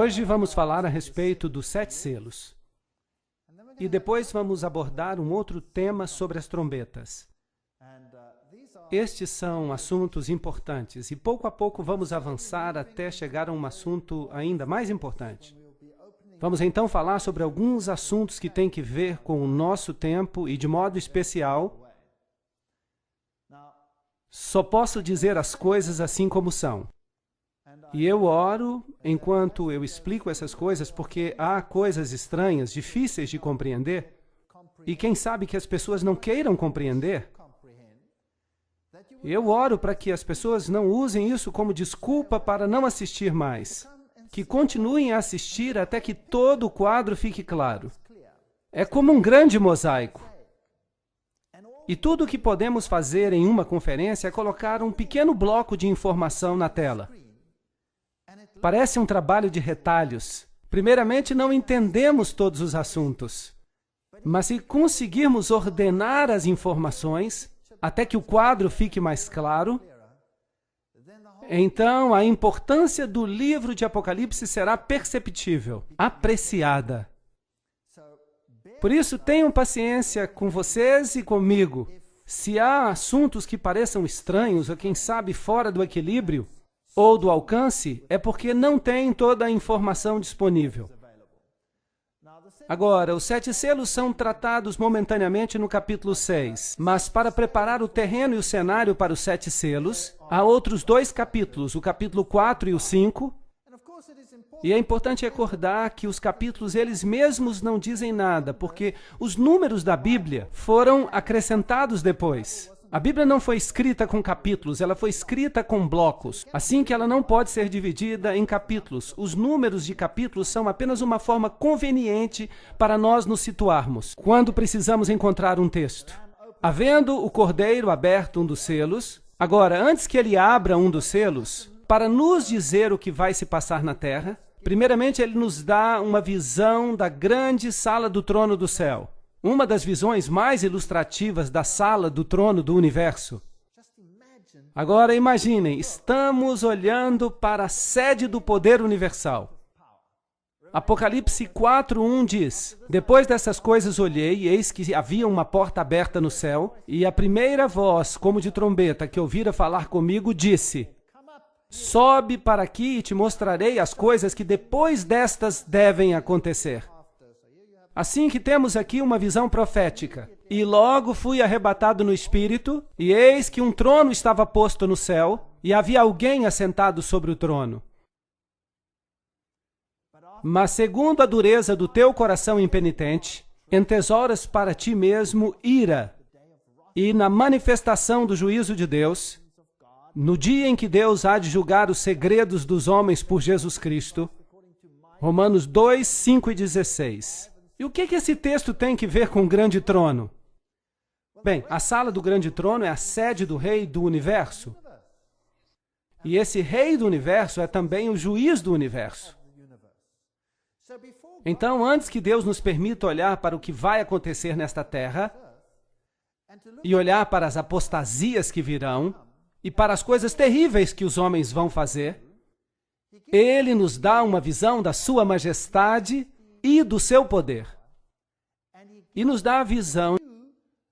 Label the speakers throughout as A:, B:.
A: Hoje vamos falar a respeito dos 7 selos. E depois vamos abordar um outro tema sobre as trombetas. Estes são assuntos importantes e pouco a pouco vamos avançar até chegar a um assunto ainda mais importante. Vamos então falar sobre alguns assuntos que têm que ver com o nosso tempo e, de modo especial, só posso dizer as coisas assim como são. E eu oro enquanto eu explico essas coisas porque há coisas estranhas, difíceis de compreender, e quem sabe que as pessoas não queiram compreender. Eu oro para que as pessoas não usem isso como desculpa para não assistir mais, que continuem a assistir até que todo o quadro fique claro. É como um grande mosaico. E tudo o que podemos fazer em uma conferência é colocar um pequeno bloco de informação na tela. Parece um trabalho de retalhos. Primeiramente, não entendemos todos os assuntos. Mas se conseguirmos ordenar as informações até que o quadro fique mais claro, então a importância do livro de Apocalipse será perceptível, apreciada. Por isso, tenham paciência com vocês e comigo. Se há assuntos que pareçam estranhos ou, quem sabe, fora do equilíbrio ou do alcance, é porque não tem toda a informação disponível. Agora, os 7 selos são tratados momentaneamente no capítulo 6, mas para preparar o terreno e o cenário para os 7 selos, há outros 2 capítulos, o capítulo 4 e o 5, e é importante recordar que os capítulos eles mesmos não dizem nada, porque os números da Bíblia foram acrescentados depois. A Bíblia não foi escrita com capítulos, ela foi escrita com blocos, assim que ela não pode ser dividida em capítulos. Os números de capítulos são apenas uma forma conveniente para nós nos situarmos, quando precisamos encontrar um texto. Havendo o Cordeiro aberto um dos selos, agora, antes que ele abra um dos selos, para nos dizer o que vai se passar na terra, primeiramente ele nos dá uma visão da grande sala do trono do céu. Uma das visões mais ilustrativas da sala do trono do universo. Agora imaginem, estamos olhando para a sede do poder universal. Apocalipse 4:1 diz: Depois dessas coisas olhei, e eis que havia uma porta aberta no céu, e a primeira voz, como de trombeta, que ouvira falar comigo, disse: Sobe para aqui e te mostrarei as coisas que depois destas devem acontecer. Assim que temos aqui uma visão profética. E logo fui arrebatado no Espírito, e eis que um trono estava posto no céu, e havia alguém assentado sobre o trono. Mas segundo a dureza do teu coração impenitente, entesouras para ti mesmo ira, e na manifestação do juízo de Deus, no dia em que Deus há de julgar os segredos dos homens por Jesus Cristo, Romanos 2, 5 e 16. E o que esse texto tem que ver com o grande trono? Bem, a sala do grande trono é a sede do rei do universo. E esse rei do universo é também o juiz do universo. Então, antes que Deus nos permita olhar para o que vai acontecer nesta terra, e olhar para as apostasias que virão, e para as coisas terríveis que os homens vão fazer, Ele nos dá uma visão da sua majestade e do seu poder. E nos dá a visão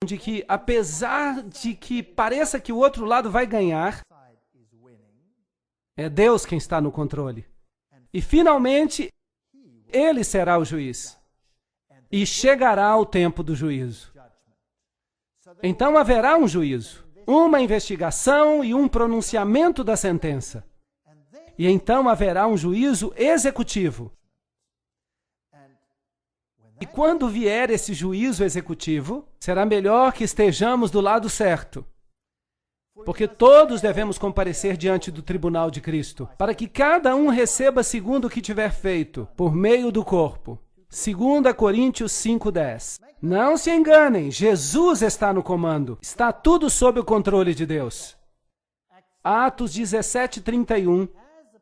A: de que, apesar de que pareça que o outro lado vai ganhar, é Deus quem está no controle. E, finalmente, Ele será o juiz. E chegará o tempo do juízo. Então haverá um juízo, uma investigação e um pronunciamento da sentença. E então haverá um juízo executivo. E quando vier esse juízo executivo, será melhor que estejamos do lado certo. Porque todos devemos comparecer diante do tribunal de Cristo, para que cada um receba segundo o que tiver feito, por meio do corpo. 2 Coríntios 5:10. Não se enganem, Jesus está no comando. Está tudo sob o controle de Deus. Atos 17:31.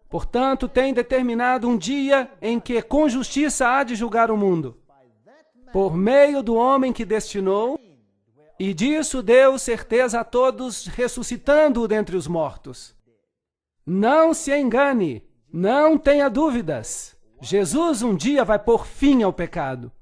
A: Portanto, tem determinado um dia em que com justiça há de julgar o mundo, por meio do homem que destinou, e disso deu certeza a todos, ressuscitando-o dentre os mortos. Não se engane, não tenha dúvidas. Jesus um dia vai pôr fim ao pecado.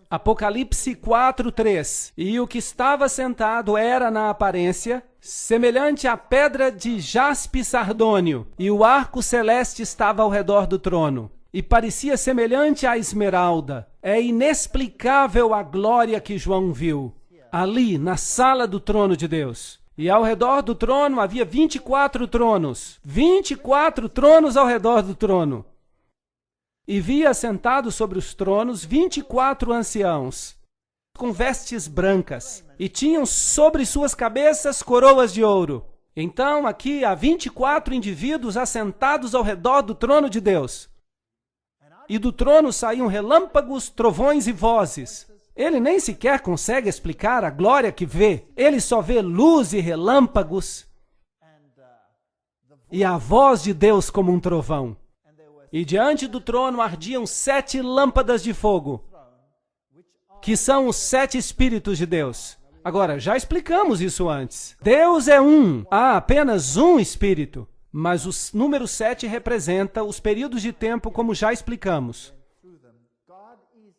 A: Apocalipse 4:3. E o que estava sentado era, na aparência, semelhante à pedra de jaspe sardônio, e o arco celeste estava ao redor do trono, e parecia semelhante à esmeralda. É inexplicável a glória que João viu, ali, na sala do trono de Deus. E ao redor do trono havia 24 tronos. 24 tronos ao redor do trono. E via assentados sobre os tronos 24 anciãos, com vestes brancas, e tinham sobre suas cabeças coroas de ouro. Então aqui há 24 indivíduos assentados ao redor do trono de Deus. E do trono saíam relâmpagos, trovões e vozes. Ele nem sequer consegue explicar a glória que vê. Ele só vê luz e relâmpagos e a voz de Deus como um trovão. E diante do trono ardiam 7 lâmpadas de fogo, que são os 7 Espíritos de Deus. Agora, já explicamos isso antes. Deus é um, há apenas um Espírito, mas o número 7 representa os períodos de tempo, como já explicamos.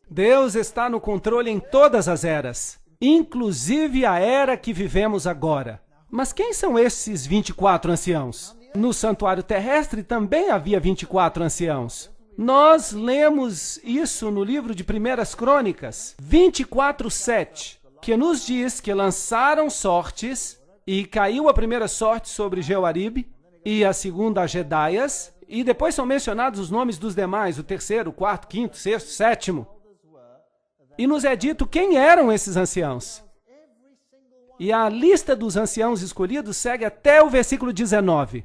A: Deus está no controle em todas as eras, inclusive a era que vivemos agora. Mas quem são esses 24 anciãos? No santuário terrestre também havia 24 anciãos. Nós lemos isso no livro de 1 Crônicas, 24:7, que nos diz que lançaram sortes, e caiu a primeira sorte sobre Jeoaribe, e a segunda a Jedaias, e depois são mencionados os nomes dos demais, o terceiro, o quarto, quinto, sexto, sétimo. E nos é dito quem eram esses anciãos. E a lista dos anciãos escolhidos segue até o versículo 19.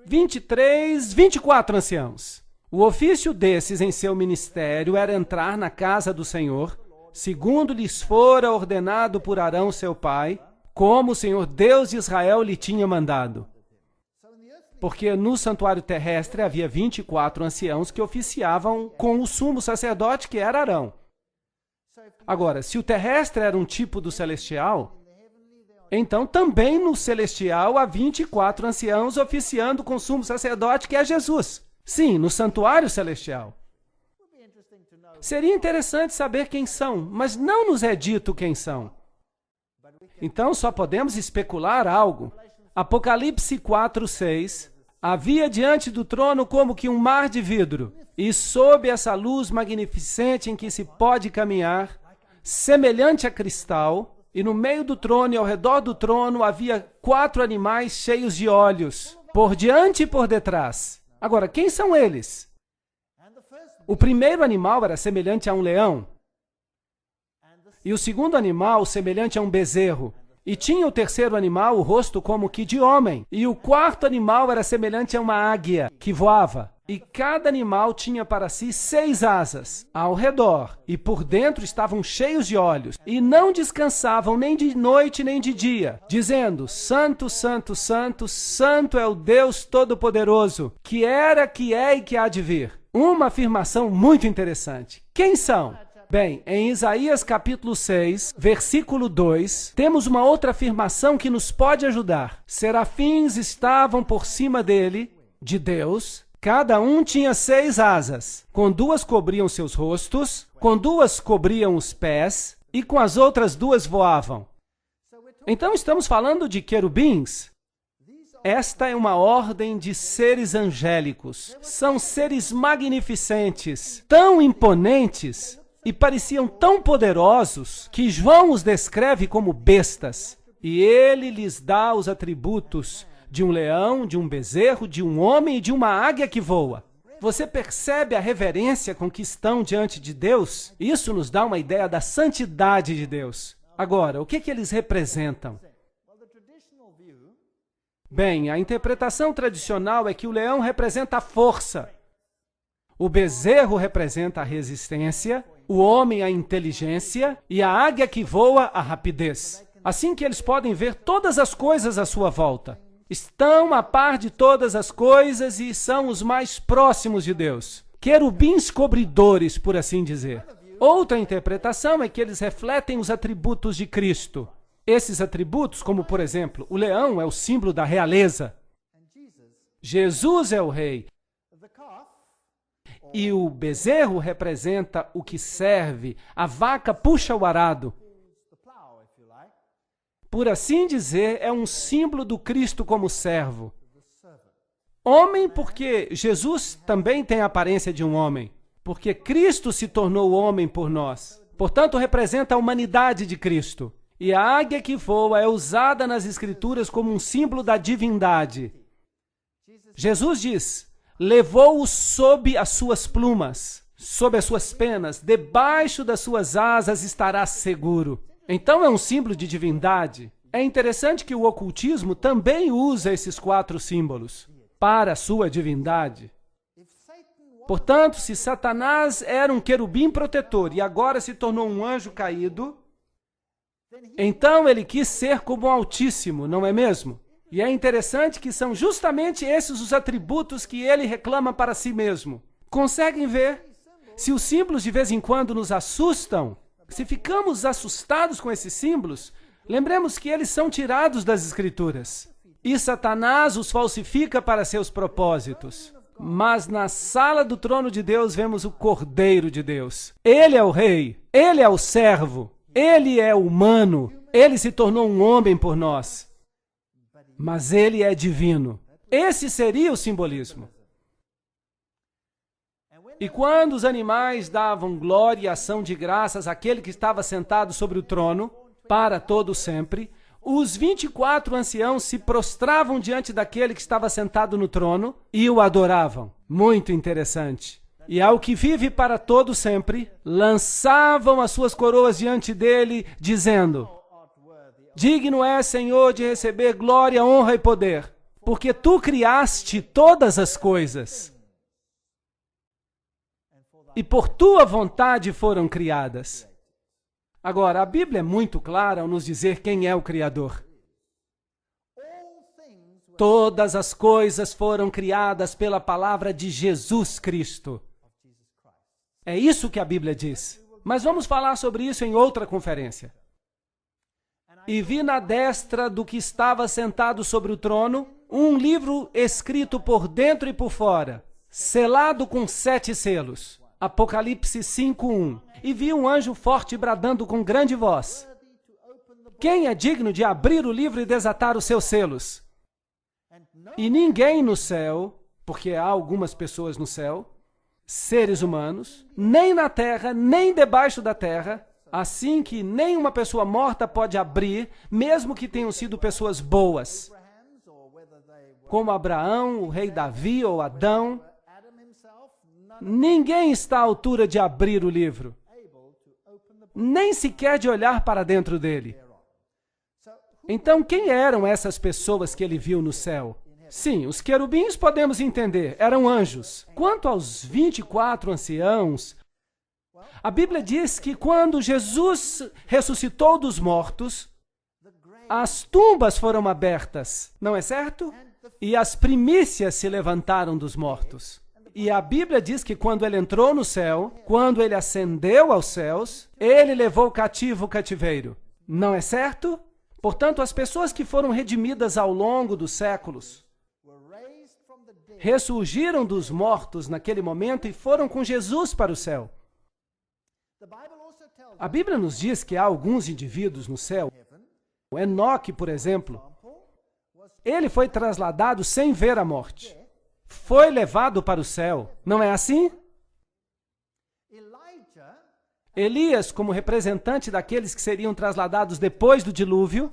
A: 24 anciãos. O ofício desses em seu ministério era entrar na casa do Senhor, segundo lhes fora ordenado por Arão seu pai, como o Senhor Deus de Israel lhe tinha mandado. Porque no santuário terrestre havia 24 anciãos que oficiavam com o sumo sacerdote, que era Arão. Agora, se o terrestre era um tipo do celestial, então também no celestial há 24 anciãos oficiando com o sumo sacerdote, que é Jesus. Sim, no santuário celestial. Seria interessante saber quem são, mas não nos é dito quem são. Então só podemos especular algo. Apocalipse 4:6. Havia diante do trono como que um mar de vidro, e sob essa luz magnificente em que se pode caminhar, semelhante a cristal, e no meio do trono e ao redor do trono havia 4 animais cheios de olhos, por diante e por detrás. Agora, quem são eles? O primeiro animal era semelhante a um leão, e o segundo animal semelhante a um bezerro. E tinha o terceiro animal o rosto como que de homem. E o quarto animal era semelhante a uma águia que voava. E cada animal tinha para si 6 asas ao redor. E por dentro estavam cheios de olhos. E não descansavam nem de noite nem de dia, dizendo: Santo, Santo, Santo, Santo é o Deus Todo-Poderoso, que era, que é e que há de vir. Uma afirmação muito interessante. Quem são? Bem, em Isaías capítulo 6, versículo 2, temos uma outra afirmação que nos pode ajudar. Serafins estavam por cima dele, de Deus, cada um tinha 6 asas, com 2 cobriam seus rostos, com 2 cobriam os pés, e com as outras 2 voavam. Então estamos falando de querubins. Esta é uma ordem de seres angélicos. São seres magnificentes, tão imponentes, e pareciam tão poderosos que João os descreve como bestas. E ele lhes dá os atributos de um leão, de um bezerro, de um homem e de uma águia que voa. Você percebe a reverência com que estão diante de Deus? Isso nos dá uma ideia da santidade de Deus. Agora, o que eles representam? Bem, a interpretação tradicional é que o leão representa a força, o bezerro representa a resistência, o homem a inteligência e a águia que voa a rapidez. Assim que eles podem ver todas as coisas à sua volta. Estão a par de todas as coisas e são os mais próximos de Deus. Querubins cobridores, por assim dizer. Outra interpretação é que eles refletem os atributos de Cristo. Esses atributos, como por exemplo, o leão é o símbolo da realeza. Jesus é o rei. E o bezerro representa o que serve. A vaca puxa o arado. Por assim dizer, é um símbolo do Cristo como servo. Homem, porque Jesus também tem a aparência de um homem. Porque Cristo se tornou homem por nós. Portanto, representa a humanidade de Cristo. E a águia que voa é usada nas Escrituras como um símbolo da divindade. Jesus diz: levou-o sob as suas plumas, sob as suas penas, debaixo das suas asas estará seguro. Então é um símbolo de divindade. É interessante que o ocultismo também usa esses 4 símbolos para a sua divindade. Portanto, se Satanás era um querubim protetor e agora se tornou um anjo caído, então ele quis ser como o Altíssimo, não é mesmo? E é interessante que são justamente esses os atributos que ele reclama para si mesmo. Conseguem ver? Se os símbolos de vez em quando nos assustam, se ficamos assustados com esses símbolos, lembremos que eles são tirados das Escrituras. E Satanás os falsifica para seus propósitos. Mas na sala do trono de Deus vemos o Cordeiro de Deus. Ele é o rei, ele é o servo, ele é humano, ele se tornou um homem por nós. Mas ele é divino. Esse seria o simbolismo. E quando os animais davam glória e ação de graças àquele que estava sentado sobre o trono, para todo sempre, os 24 anciãos se prostravam diante daquele que estava sentado no trono e o adoravam. Muito interessante. E ao que vive para todo sempre, lançavam as suas coroas diante dele, dizendo: digno é, Senhor, de receber glória, honra e poder, porque tu criaste todas as coisas. E por tua vontade foram criadas. Agora, a Bíblia é muito clara ao nos dizer quem é o Criador. Todas as coisas foram criadas pela palavra de Jesus Cristo. É isso que a Bíblia diz. Mas vamos falar sobre isso em outra conferência. E vi na destra do que estava sentado sobre o trono um livro escrito por dentro e por fora, selado com 7 selos. Apocalipse 5:1. E vi um anjo forte bradando com grande voz: quem é digno de abrir o livro e desatar os seus selos? E ninguém no céu, porque há algumas pessoas no céu, seres humanos, nem na terra, nem debaixo da terra, assim que nenhuma pessoa morta pode abrir, mesmo que tenham sido pessoas boas, como Abraão, o rei Davi ou Adão. Ninguém está à altura de abrir o livro, nem sequer de olhar para dentro dele. Então, quem eram essas pessoas que ele viu no céu? Sim, os querubins podemos entender, eram anjos. Quanto aos 24 anciãos, a Bíblia diz que quando Jesus ressuscitou dos mortos, as tumbas foram abertas, não é certo? E as primícias se levantaram dos mortos. E a Bíblia diz que quando ele entrou no céu, quando ele ascendeu aos céus, ele levou cativo o cativeiro. Não é certo? Portanto, as pessoas que foram redimidas ao longo dos séculos ressurgiram dos mortos naquele momento e foram com Jesus para o céu. A Bíblia nos diz que há alguns indivíduos no céu. O Enoque, por exemplo, ele foi trasladado sem ver a morte. Foi levado para o céu. Não é assim? Elias, como representante daqueles que seriam trasladados depois do dilúvio,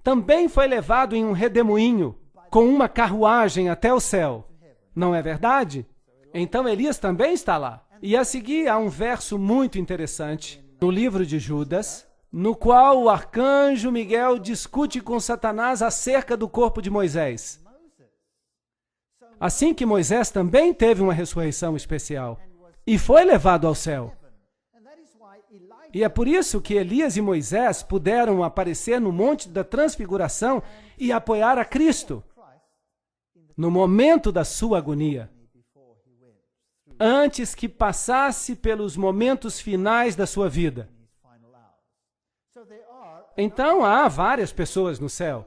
A: também foi levado em um redemoinho, com uma carruagem até o céu. Não é verdade? Então Elias também está lá. E a seguir há um verso muito interessante no livro de Judas, no qual o arcanjo Miguel discute com Satanás acerca do corpo de Moisés. Assim que Moisés também teve uma ressurreição especial e foi levado ao céu. E é por isso que Elias e Moisés puderam aparecer no Monte da Transfiguração e apoiar a Cristo no momento da sua agonia, antes que passasse pelos momentos finais da sua vida. Então há várias pessoas no céu.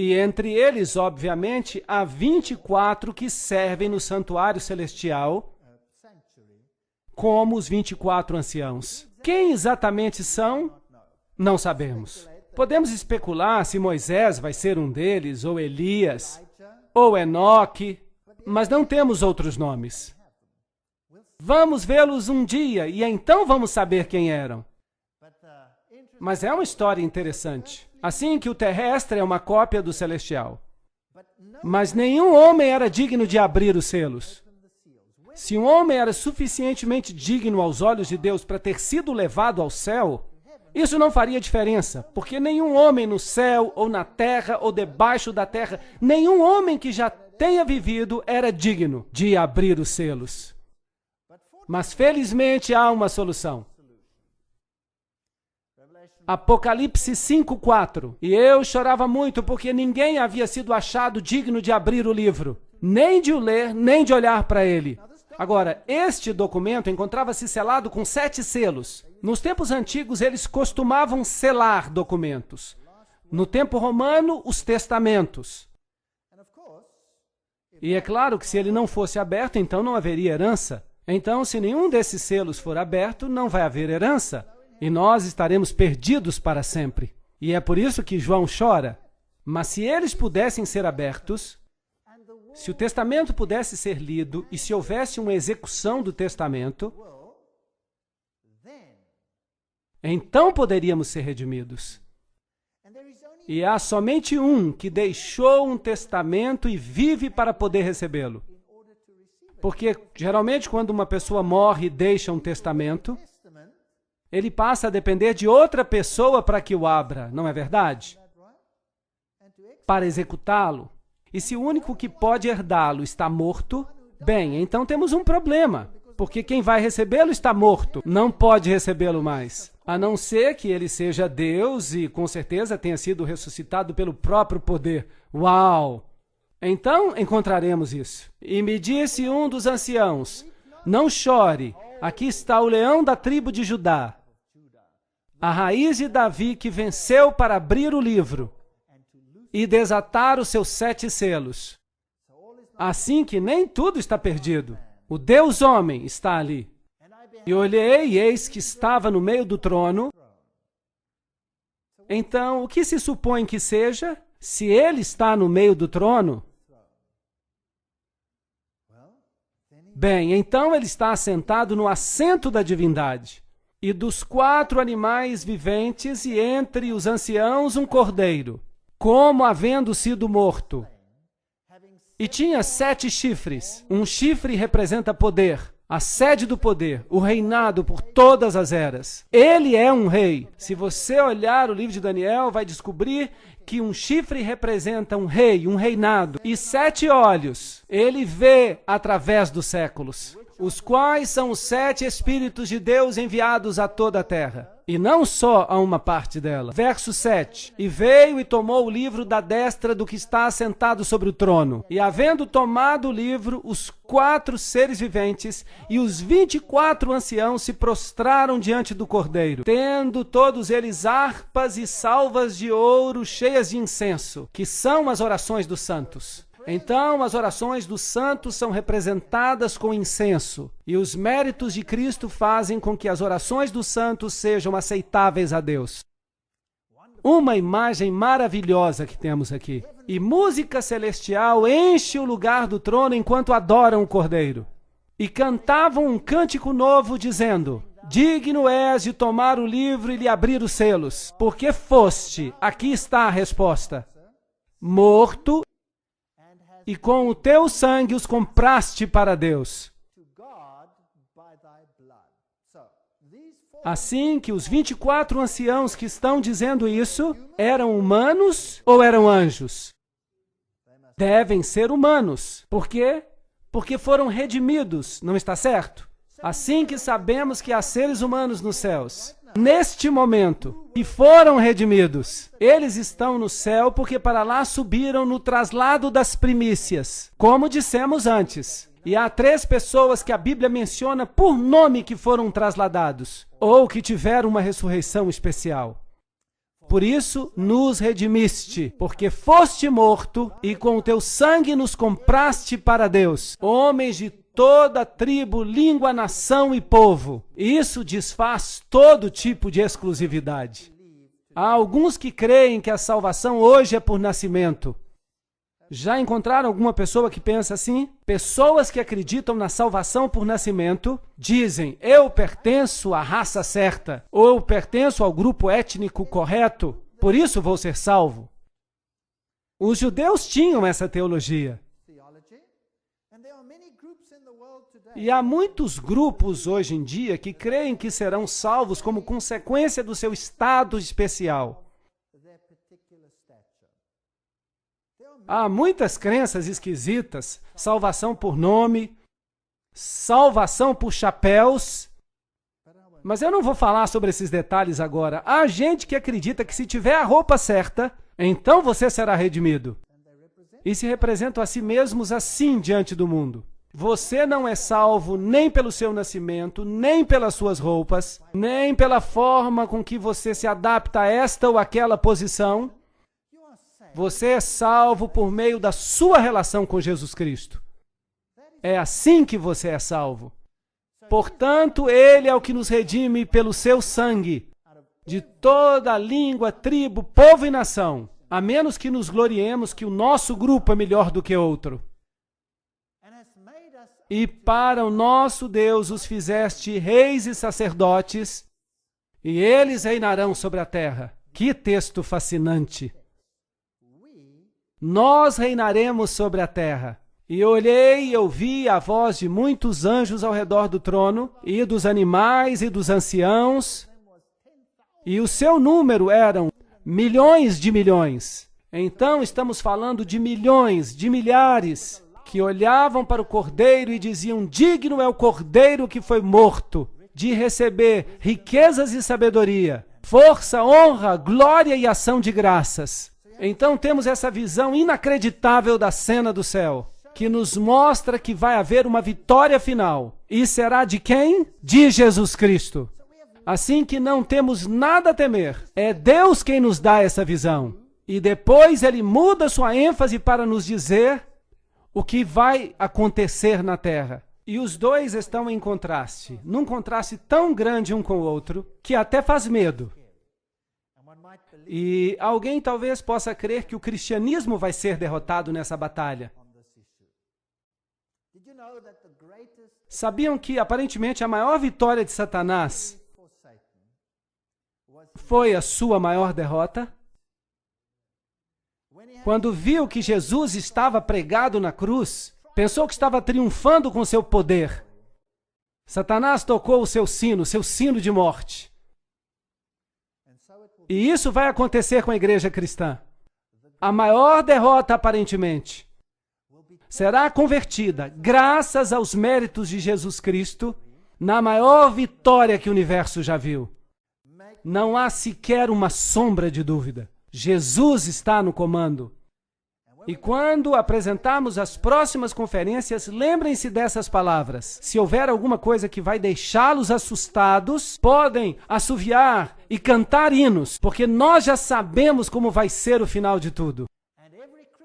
A: E entre eles, obviamente, há 24 que servem no santuário celestial como os 24 anciãos. Quem exatamente são? Não sabemos. Podemos especular se Moisés vai ser um deles, ou Elias, ou Enoque, mas não temos outros nomes. Vamos vê-los um dia e então vamos saber quem eram. Mas é uma história interessante. Assim que o terrestre é uma cópia do celestial. Mas nenhum homem era digno de abrir os selos. Se um homem era suficientemente digno aos olhos de Deus para ter sido levado ao céu, isso não faria diferença, porque nenhum homem no céu, ou na terra, ou debaixo da terra, nenhum homem que já tenha vivido era digno de abrir os selos. Mas felizmente há uma solução. Apocalipse 5:4. E eu chorava muito porque ninguém havia sido achado digno de abrir o livro, nem de o ler, nem de olhar para ele. Agora, este documento encontrava-se selado com 7 selos. Nos tempos antigos, eles costumavam selar documentos. No tempo romano, os testamentos. E é claro que se ele não fosse aberto, então não haveria herança. Então, se nenhum desses selos for aberto, não vai haver herança. E nós estaremos perdidos para sempre. E é por isso que João chora. Mas se eles pudessem ser abertos, se o testamento pudesse ser lido e se houvesse uma execução do testamento, então poderíamos ser redimidos. E há somente um que deixou um testamento e vive para poder recebê-lo. Porque, geralmente, quando uma pessoa morre e deixa um testamento, ele passa a depender de outra pessoa para que o abra, não é verdade? Para executá-lo. E se o único que pode herdá-lo está morto, bem, então temos um problema, porque quem vai recebê-lo está morto, não pode recebê-lo mais, a não ser que ele seja Deus e com certeza tenha sido ressuscitado pelo próprio poder. Uau! Então encontraremos isso. E me disse um dos anciãos, não chore, aqui está o leão da tribo de Judá, a raiz de Davi que venceu para abrir o livro e desatar os seus 7 selos. Assim que nem tudo está perdido. O Deus homem está ali. E olhei, e eis que estava no meio do trono. Então, o que se supõe que seja? Se ele está no meio do trono, bem, então ele está assentado no assento da divindade. E dos 4 animais viventes, e entre os anciãos, um cordeiro, como havendo sido morto. E tinha 7 chifres. Um chifre representa poder, a sede do poder, o reinado por todas as eras. Ele é um rei. Se você olhar o livro de Daniel, vai descobrir que um chifre representa um rei, um reinado. E 7 olhos, ele vê através dos séculos, os quais são os 7 Espíritos de Deus enviados a toda a terra. E não só a uma parte dela. Verso 7. E veio e tomou o livro da destra do que está assentado sobre o trono. E havendo tomado o livro, os 4 seres viventes e os 24 anciãos se prostraram diante do Cordeiro, tendo todos eles harpas e salvas de ouro cheias de incenso, que são as orações dos santos. Então, as orações dos santos são representadas com incenso, e os méritos de Cristo fazem com que as orações dos santos sejam aceitáveis a Deus. Uma imagem maravilhosa que temos aqui. E música celestial enche o lugar do trono enquanto adoram o Cordeiro. E cantavam um cântico novo, dizendo: digno és de tomar o livro e lhe abrir os selos, porque foste, aqui está a resposta, morto, e com o teu sangue os compraste para Deus. Assim que os 24 anciãos que estão dizendo isso, eram humanos ou eram anjos? Devem ser humanos. Por quê? Porque foram redimidos, não está certo? Assim que sabemos que há seres humanos nos céus, neste momento, que foram redimidos, eles estão no céu porque para lá subiram no traslado das primícias, como dissemos antes. E há 3 pessoas que a Bíblia menciona por nome que foram trasladados, ou que tiveram uma ressurreição especial. Por isso nos redimiste, porque foste morto e com o teu sangue nos compraste para Deus, homens de toda tribo, língua, nação e povo. Isso desfaz todo tipo de exclusividade. Há alguns que creem que a salvação hoje é por nascimento. Já encontraram alguma pessoa que pensa assim? Pessoas que acreditam na salvação por nascimento dizem: eu pertenço à raça certa, ou eu pertenço ao grupo étnico correto, por isso vou ser salvo. Os judeus tinham essa teologia. E há muitos grupos hoje em dia que creem que serão salvos como consequência do seu estado especial. Há muitas crenças esquisitas, salvação por nome, salvação por chapéus, mas eu não vou falar sobre esses detalhes agora. Há gente que acredita que se tiver a roupa certa, então você será redimido. E se representam a si mesmos assim diante do mundo. Você não é salvo nem pelo seu nascimento, nem pelas suas roupas, nem pela forma com que você se adapta a esta ou aquela posição. Você é salvo por meio da sua relação com Jesus Cristo. É assim que você é salvo. Portanto, Ele é o que nos redime pelo seu sangue, de toda língua, tribo, povo e nação, a menos que nos gloriemos que o nosso grupo é melhor do que outro. E para o nosso Deus os fizeste reis e sacerdotes, e eles reinarão sobre a terra. Que texto fascinante! Nós reinaremos sobre a terra. E olhei e ouvi a voz de muitos anjos ao redor do trono, e dos animais e dos anciãos, e o seu número eram milhões de milhões. Então estamos falando de milhões, de milhares, que olhavam para o Cordeiro e diziam: digno é o Cordeiro que foi morto, de receber riquezas e sabedoria, força, honra, glória e ação de graças. Então temos essa visão inacreditável da cena do céu, que nos mostra que vai haver uma vitória final. E será de quem? De Jesus Cristo. Assim que não temos nada a temer. É Deus quem nos dá essa visão. E depois Ele muda sua ênfase para nos dizer o que vai acontecer na terra. E os dois estão em contraste, num contraste tão grande um com o outro, que até faz medo. E alguém talvez possa crer que o cristianismo vai ser derrotado nessa batalha. Sabiam que, aparentemente, a maior vitória de Satanás foi a sua maior derrota? Quando viu que Jesus estava pregado na cruz, pensou que estava triunfando com seu poder. Satanás tocou o seu sino de morte. E isso vai acontecer com a igreja cristã. A maior derrota, aparentemente, será convertida, graças aos méritos de Jesus Cristo, na maior vitória que o universo já viu. Não há sequer uma sombra de dúvida. Jesus está no comando. E quando apresentarmos as próximas conferências, lembrem-se dessas palavras. Se houver alguma coisa que vai deixá-los assustados, podem assoviar e cantar hinos, porque nós já sabemos como vai ser o final de tudo.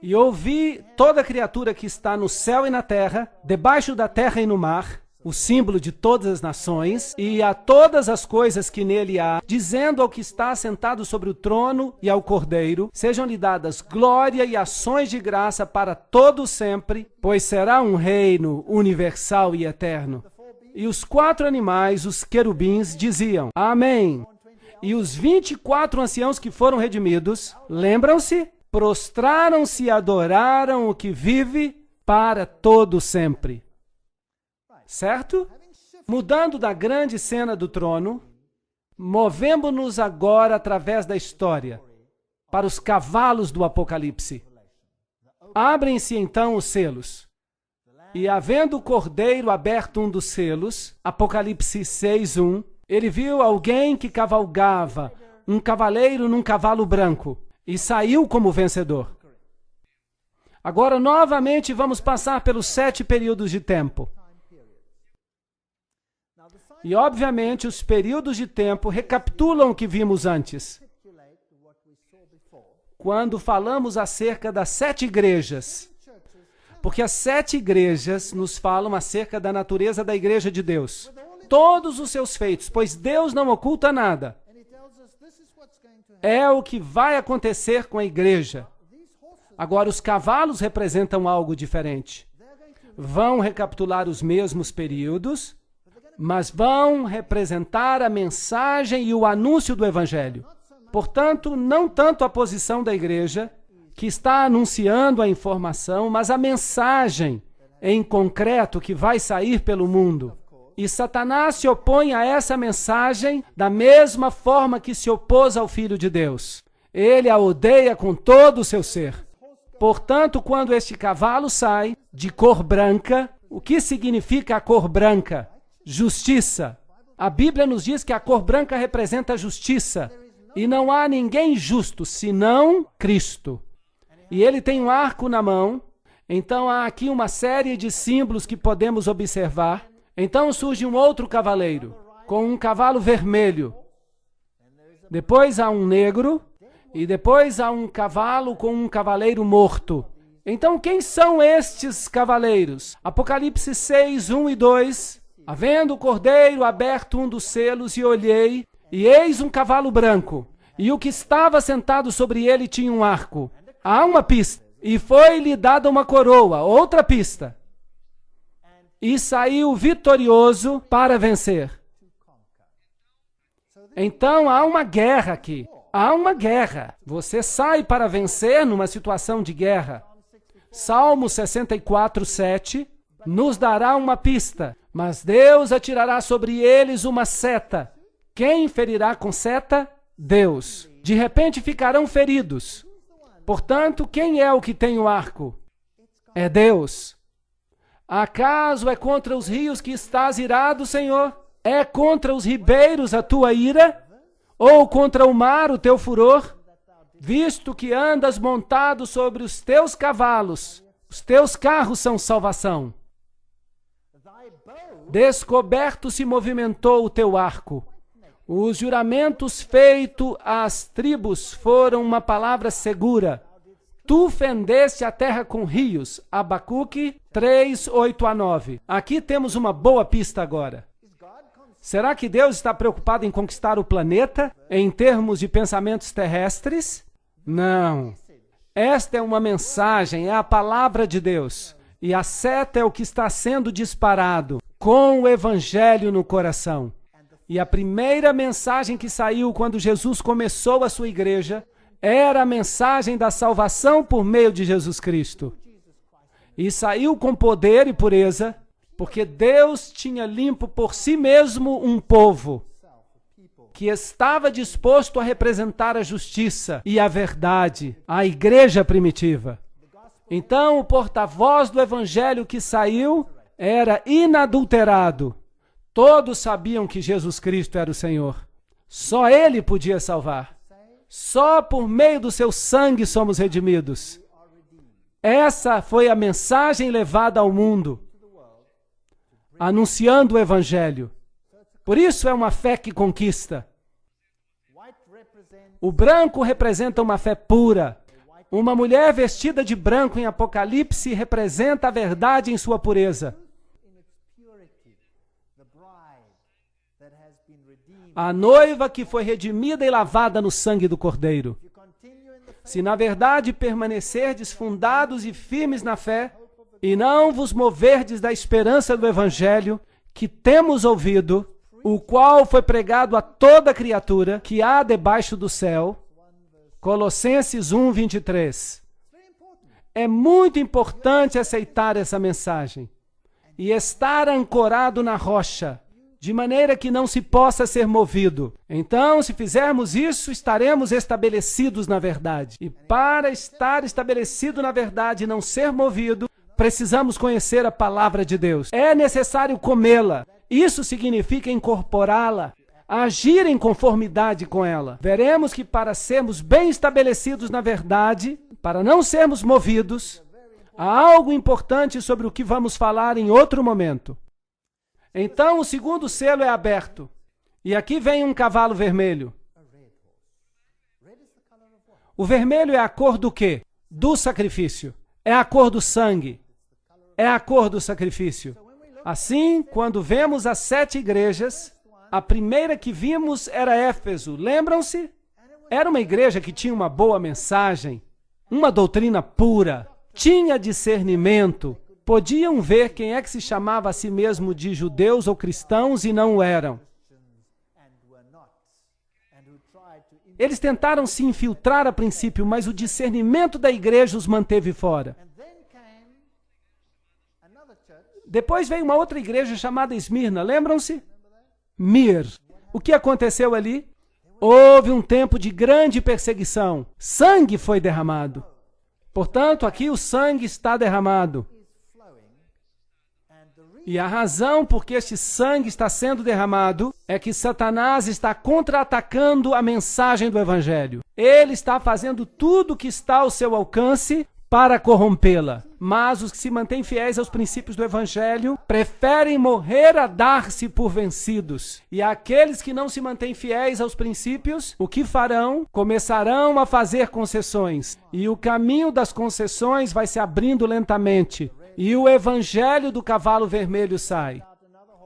A: E ouvi toda criatura que está no céu e na terra, debaixo da terra e no mar, o símbolo de todas as nações, e a todas as coisas que nele há, dizendo ao que está sentado sobre o trono e ao Cordeiro, sejam-lhe dadas glória e ações de graça para todo sempre, pois será um reino universal e eterno. E os 4 animais, os querubins, diziam: Amém. E os 24 anciãos que foram redimidos, lembram-se? Prostraram-se e adoraram o que vive para todo sempre. Certo? Mudando da grande cena do trono, movemos-nos agora através da história para os cavalos do Apocalipse. Abrem-se então os selos. E havendo o Cordeiro aberto um dos selos, Apocalipse 6:1, ele viu alguém que cavalgava, um cavaleiro num cavalo branco, e saiu como vencedor. Agora, novamente, vamos passar pelos 7 períodos de tempo. E, obviamente, os períodos de tempo recapitulam o que vimos antes. quando falamos acerca das 7 igrejas. Porque as 7 igrejas nos falam acerca da natureza da igreja de Deus. Todos os seus feitos, pois Deus não oculta nada. É o que vai acontecer com a igreja. Agora, os cavalos representam algo diferente. Vão recapitular os mesmos períodos, mas vão representar a mensagem e o anúncio do Evangelho. Portanto, não tanto a posição da igreja, que está anunciando a informação, mas a mensagem em concreto que vai sair pelo mundo. E Satanás se opõe a essa mensagem da mesma forma que se opôs ao Filho de Deus. Ele a odeia com todo o seu ser. Portanto, quando este cavalo sai de cor branca, o que significa a cor branca? Justiça. A Bíblia nos diz que a cor branca representa a justiça. E não há ninguém justo senão Cristo. E ele tem um arco na mão. Então há aqui uma série de símbolos que podemos observar. Então surge um outro cavaleiro, com um cavalo vermelho. Depois há um negro, e depois há um cavalo com um cavaleiro morto. Então quem são estes cavaleiros? Apocalipse 6, 1 e 2. Havendo o cordeiro aberto um dos selos, e olhei, e eis um cavalo branco, e o que estava sentado sobre ele tinha um arco. Há uma pista, e foi-lhe dada uma coroa, outra pista. E saiu vitorioso para vencer. Então há uma guerra aqui. Há uma guerra. Você sai para vencer numa situação de guerra. Salmo 64, 7 nos dará uma pista. Mas Deus atirará sobre eles uma seta. Quem ferirá com seta? Deus. De repente ficarão feridos. Portanto, quem é o que tem o arco? É Deus. Acaso é contra os rios que estás irado, Senhor? É contra os ribeiros a tua ira? Ou contra o mar o teu furor? Visto que andas montado sobre os teus cavalos, os teus carros são salvação. Descoberto se movimentou o teu arco. Os juramentos feitos às tribos foram uma palavra segura. Tu fendeste a terra com rios. Abacuque 3, 8 a 9. Aqui temos uma boa pista agora. Será que Deus está preocupado em conquistar o planeta em termos de pensamentos terrestres? Não. Esta é uma mensagem, é a palavra de Deus. E a seta é o que está sendo disparado com o Evangelho no coração. E a primeira mensagem que saiu quando Jesus começou a sua igreja era a mensagem da salvação por meio de Jesus Cristo. E saiu com poder e pureza, porque Deus tinha limpo por si mesmo um povo que estava disposto a representar a justiça e a verdade, a igreja primitiva. Então, o porta-voz do evangelho que saiu era inadulterado. Todos sabiam que Jesus Cristo era o Senhor. Só Ele podia salvar. Só por meio do seu sangue somos redimidos. Essa foi a mensagem levada ao mundo, anunciando o Evangelho. Por isso é uma fé que conquista. O branco representa uma fé pura. Uma mulher vestida de branco em Apocalipse representa a verdade em sua pureza. A noiva que foi redimida e lavada no sangue do Cordeiro. Se na verdade permanecerdes fundados e firmes na fé, e não vos moverdes da esperança do Evangelho, que temos ouvido, o qual foi pregado a toda criatura que há debaixo do céu. Colossenses 1, 23. É muito importante aceitar essa mensagem e estar ancorado na rocha, de maneira que não se possa ser movido. Então, se fizermos isso, estaremos estabelecidos na verdade. E para estar estabelecido na verdade e não ser movido, precisamos conhecer a palavra de Deus. É necessário comê-la. Isso significa incorporá-la, agir em conformidade com ela. Veremos que para sermos bem estabelecidos na verdade, para não sermos movidos, há algo importante sobre o que vamos falar em outro momento. Então, o segundo selo é aberto. E aqui vem um cavalo vermelho. O vermelho é a cor do quê? Do sacrifício. É a cor do sangue. É a cor do sacrifício. Assim, quando vemos as 7 igrejas, a primeira que vimos era Éfeso. Lembram-se? Era uma igreja que tinha uma boa mensagem, uma doutrina pura, tinha discernimento. Podiam ver quem é que se chamava a si mesmo de judeus ou cristãos e não o eram. Eles tentaram se infiltrar a princípio, mas o discernimento da igreja os manteve fora. Depois veio uma outra igreja chamada Esmirna, lembram-se? Mir. O que aconteceu ali? Houve um tempo de grande perseguição. Sangue foi derramado. Portanto, aqui o sangue está derramado. E a razão por que este sangue está sendo derramado é que Satanás está contra-atacando a mensagem do Evangelho. Ele está fazendo tudo o que está ao seu alcance para corrompê-la. Mas os que se mantêm fiéis aos princípios do Evangelho preferem morrer a dar-se por vencidos. E aqueles que não se mantêm fiéis aos princípios, o que farão? Começarão a fazer concessões. E o caminho das concessões vai se abrindo lentamente. E o evangelho do cavalo vermelho sai.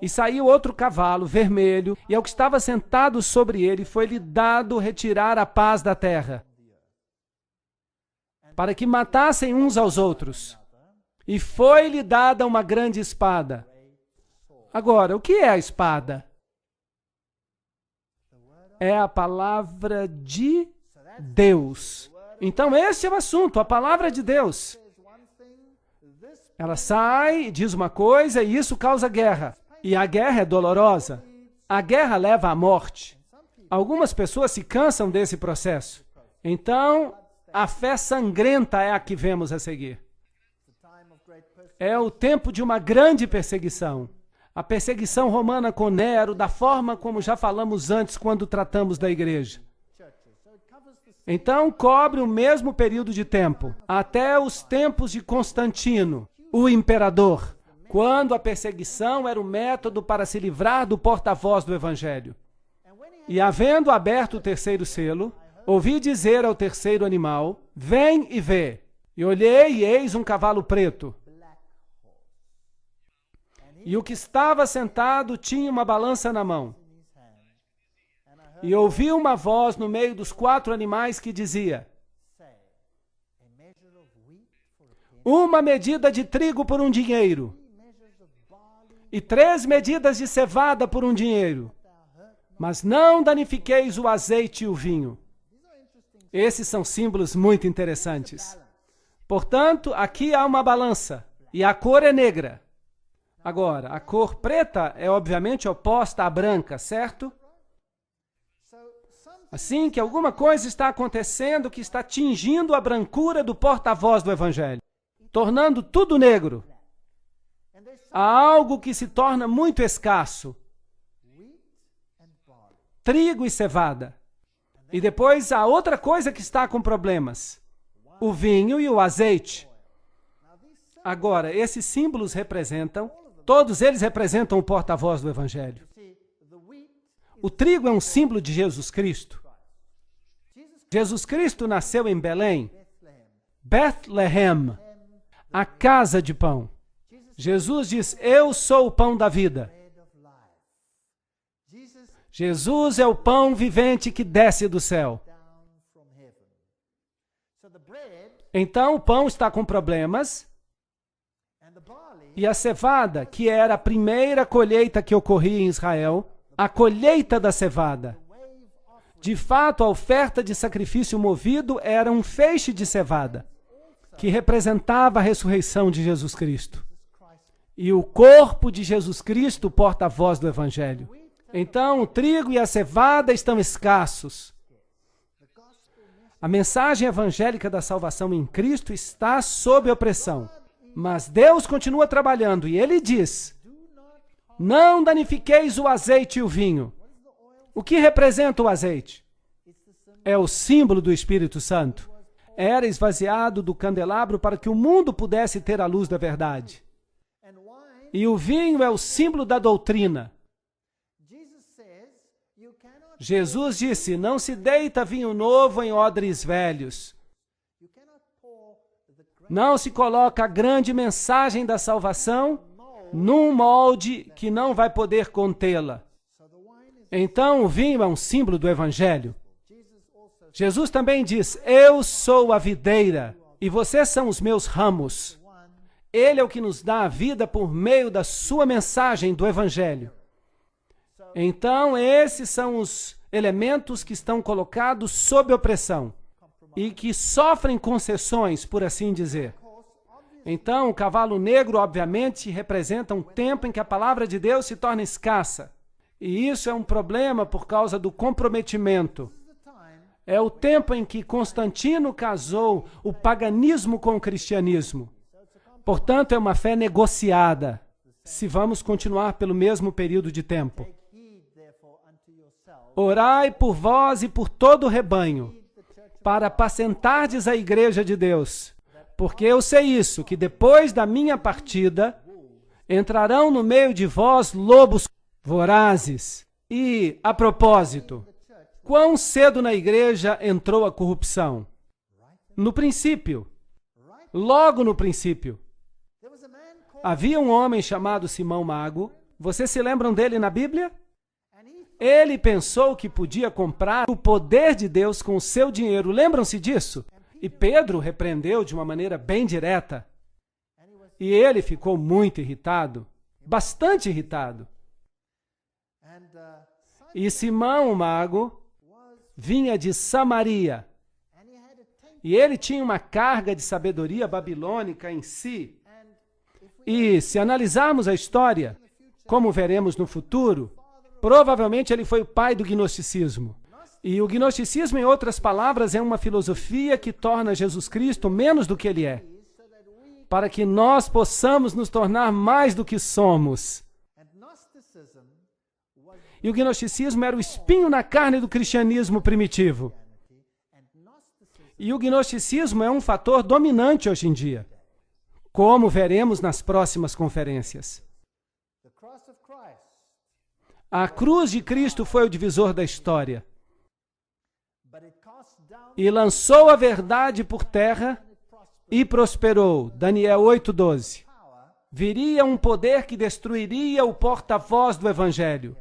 A: E saiu outro cavalo vermelho, e ao que estava sentado sobre ele foi-lhe dado retirar a paz da terra, para que matassem uns aos outros. E foi-lhe dada uma grande espada. Agora, o que é a espada? É a palavra de Deus. Então, esse é o assunto, a palavra de Deus. Ela sai, diz uma coisa e isso causa guerra. E a guerra é dolorosa. A guerra leva à morte. Algumas pessoas se cansam desse processo. Então, a fé sangrenta é a que vemos a seguir. É o tempo de uma grande perseguição. A perseguição romana com Nero, da forma como já falamos antes quando tratamos da igreja. Então, cobre o mesmo período de tempo, até os tempos de Constantino, o imperador, quando a perseguição era o método para se livrar do porta-voz do Evangelho. E havendo aberto o terceiro selo, ouvi dizer ao terceiro animal, vem e vê. E olhei e eis um cavalo preto. E o que estava sentado tinha uma balança na mão. E ouvi uma voz no meio dos 4 animais que dizia, uma medida de trigo por um dinheiro, e 3 medidas de cevada por um dinheiro, mas não danifiqueis o azeite e o vinho. Esses são símbolos muito interessantes. Portanto, aqui há uma balança, e a cor é negra. Agora, a cor preta é obviamente oposta à branca, certo? Assim que alguma coisa está acontecendo que está tingindo a brancura do porta-voz do Evangelho, tornando tudo negro. Há algo que se torna muito escasso. Trigo e cevada. E depois há outra coisa que está com problemas. O vinho e o azeite. Agora, esses símbolos representam, todos eles representam o porta-voz do Evangelho. O trigo é um símbolo de Jesus Cristo. Jesus Cristo nasceu em Belém, Bethlehem, a casa de pão. Jesus diz, eu sou o pão da vida. Jesus é o pão vivente que desce do céu. Então o pão está com problemas e a cevada, que era a primeira colheita que ocorria em Israel, a colheita da cevada. De fato, a oferta de sacrifício movido era um feixe de cevada, que representava a ressurreição de Jesus Cristo. E o corpo de Jesus Cristo, porta-voz do Evangelho. Então, o trigo e a cevada estão escassos. A mensagem evangélica da salvação em Cristo está sob opressão. Mas Deus continua trabalhando e Ele diz, não danifiqueis o azeite e o vinho. O que representa o azeite? É o símbolo do Espírito Santo. Era esvaziado do candelabro para que o mundo pudesse ter a luz da verdade. E o vinho é o símbolo da doutrina. Jesus disse, não se deita vinho novo em odres velhos. Não se coloca a grande mensagem da salvação num molde que não vai poder contê-la. Então, o vinho é um símbolo do Evangelho. Jesus também diz, eu sou a videira e vocês são os meus ramos. Ele é o que nos dá a vida por meio da sua mensagem do Evangelho. Então, esses são os elementos que estão colocados sob opressão e que sofrem concessões, por assim dizer. Então, o cavalo negro, obviamente, representa um tempo em que a palavra de Deus se torna escassa. E isso é um problema por causa do comprometimento. É o tempo em que Constantino casou o paganismo com o cristianismo. Portanto, é uma fé negociada, se vamos continuar pelo mesmo período de tempo. Orai por vós e por todo o rebanho, para apacentardes a igreja de Deus. Porque eu sei isso, que depois da minha partida, entrarão no meio de vós lobos vorazes. E, a propósito, quão cedo na igreja entrou a corrupção? No princípio. Logo no princípio. Havia um homem chamado Simão Mago. Vocês se lembram dele na Bíblia? Ele pensou que podia comprar o poder de Deus com o seu dinheiro. Lembram-se disso? E Pedro repreendeu de uma maneira bem direta. E ele ficou muito irritado, bastante irritado. E Simão, o mago, vinha de Samaria. E ele tinha uma carga de sabedoria babilônica em si. E se analisarmos a história, como veremos no futuro, provavelmente ele foi o pai do gnosticismo. E o gnosticismo, em outras palavras, é uma filosofia que torna Jesus Cristo menos do que ele é, para que nós possamos nos tornar mais do que somos. E o gnosticismo era o espinho na carne do cristianismo primitivo. E o gnosticismo é um fator dominante hoje em dia, como veremos nas próximas conferências. A cruz de Cristo foi o divisor da história. E lançou a verdade por terra e prosperou. Daniel 8:12. Viria um poder que destruiria o porta-voz do Evangelho.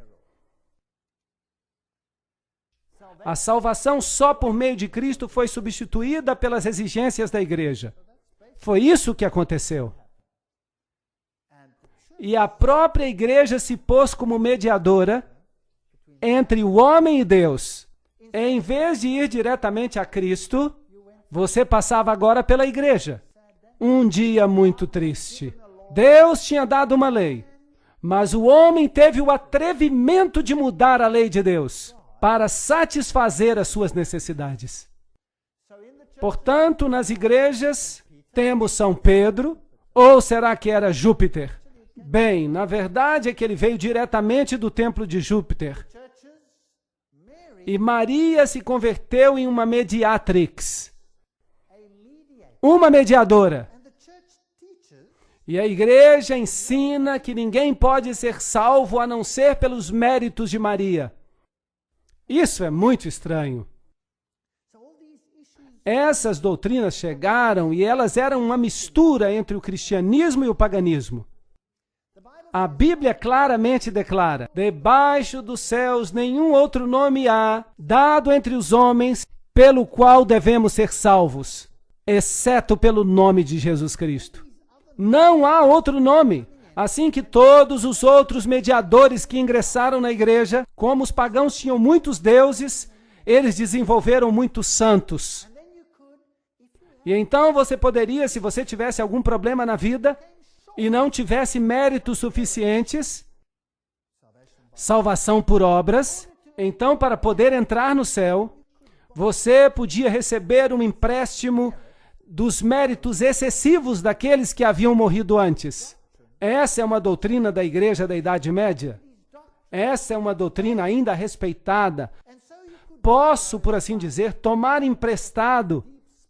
A: A salvação só por meio de Cristo foi substituída pelas exigências da igreja. Foi isso que aconteceu. E a própria igreja se pôs como mediadora entre o homem e Deus. Em vez de ir diretamente a Cristo, você passava agora pela igreja. Um dia muito triste. Deus tinha dado uma lei, mas o homem teve o atrevimento de mudar a lei de Deus para satisfazer as suas necessidades. Portanto, nas igrejas, temos São Pedro, ou será que era Júpiter? Bem, na verdade é que ele veio diretamente do templo de Júpiter. E Maria se converteu em uma mediatrix, uma mediadora. E a igreja ensina que ninguém pode ser salvo a não ser pelos méritos de Maria. Isso é muito estranho. Essas doutrinas chegaram e elas eram uma mistura entre o cristianismo e o paganismo. A Bíblia claramente declara: debaixo dos céus nenhum outro nome há, dado entre os homens, pelo qual devemos ser salvos, exceto pelo nome de Jesus Cristo. Não há outro nome. Assim que todos os outros mediadores que ingressaram na igreja, como os pagãos tinham muitos deuses, eles desenvolveram muitos santos. E então você poderia, se você tivesse algum problema na vida e não tivesse méritos suficientes, salvação por obras, então para poder entrar no céu, você podia receber um empréstimo dos méritos excessivos daqueles que haviam morrido antes. Essa é uma doutrina da igreja da Idade Média. Essa é uma doutrina ainda respeitada. Posso, por assim dizer, tomar emprestado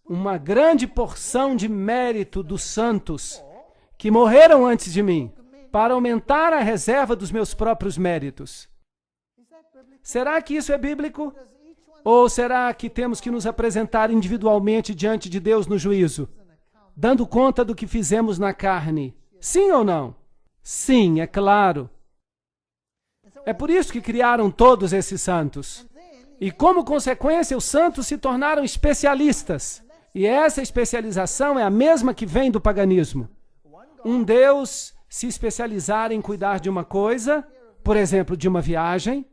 A: uma grande porção de mérito dos santos que morreram antes de mim, para aumentar a reserva dos meus próprios méritos. Será que isso é bíblico? Ou será que temos que nos apresentar individualmente diante de Deus no juízo, dando conta do que fizemos na carne? Sim ou não? Sim, é claro. É por isso que criaram todos esses santos. E como consequência, os santos se tornaram especialistas. E essa especialização é a mesma que vem do paganismo. Um Deus se especializar em cuidar de uma coisa, por exemplo, de uma viagem.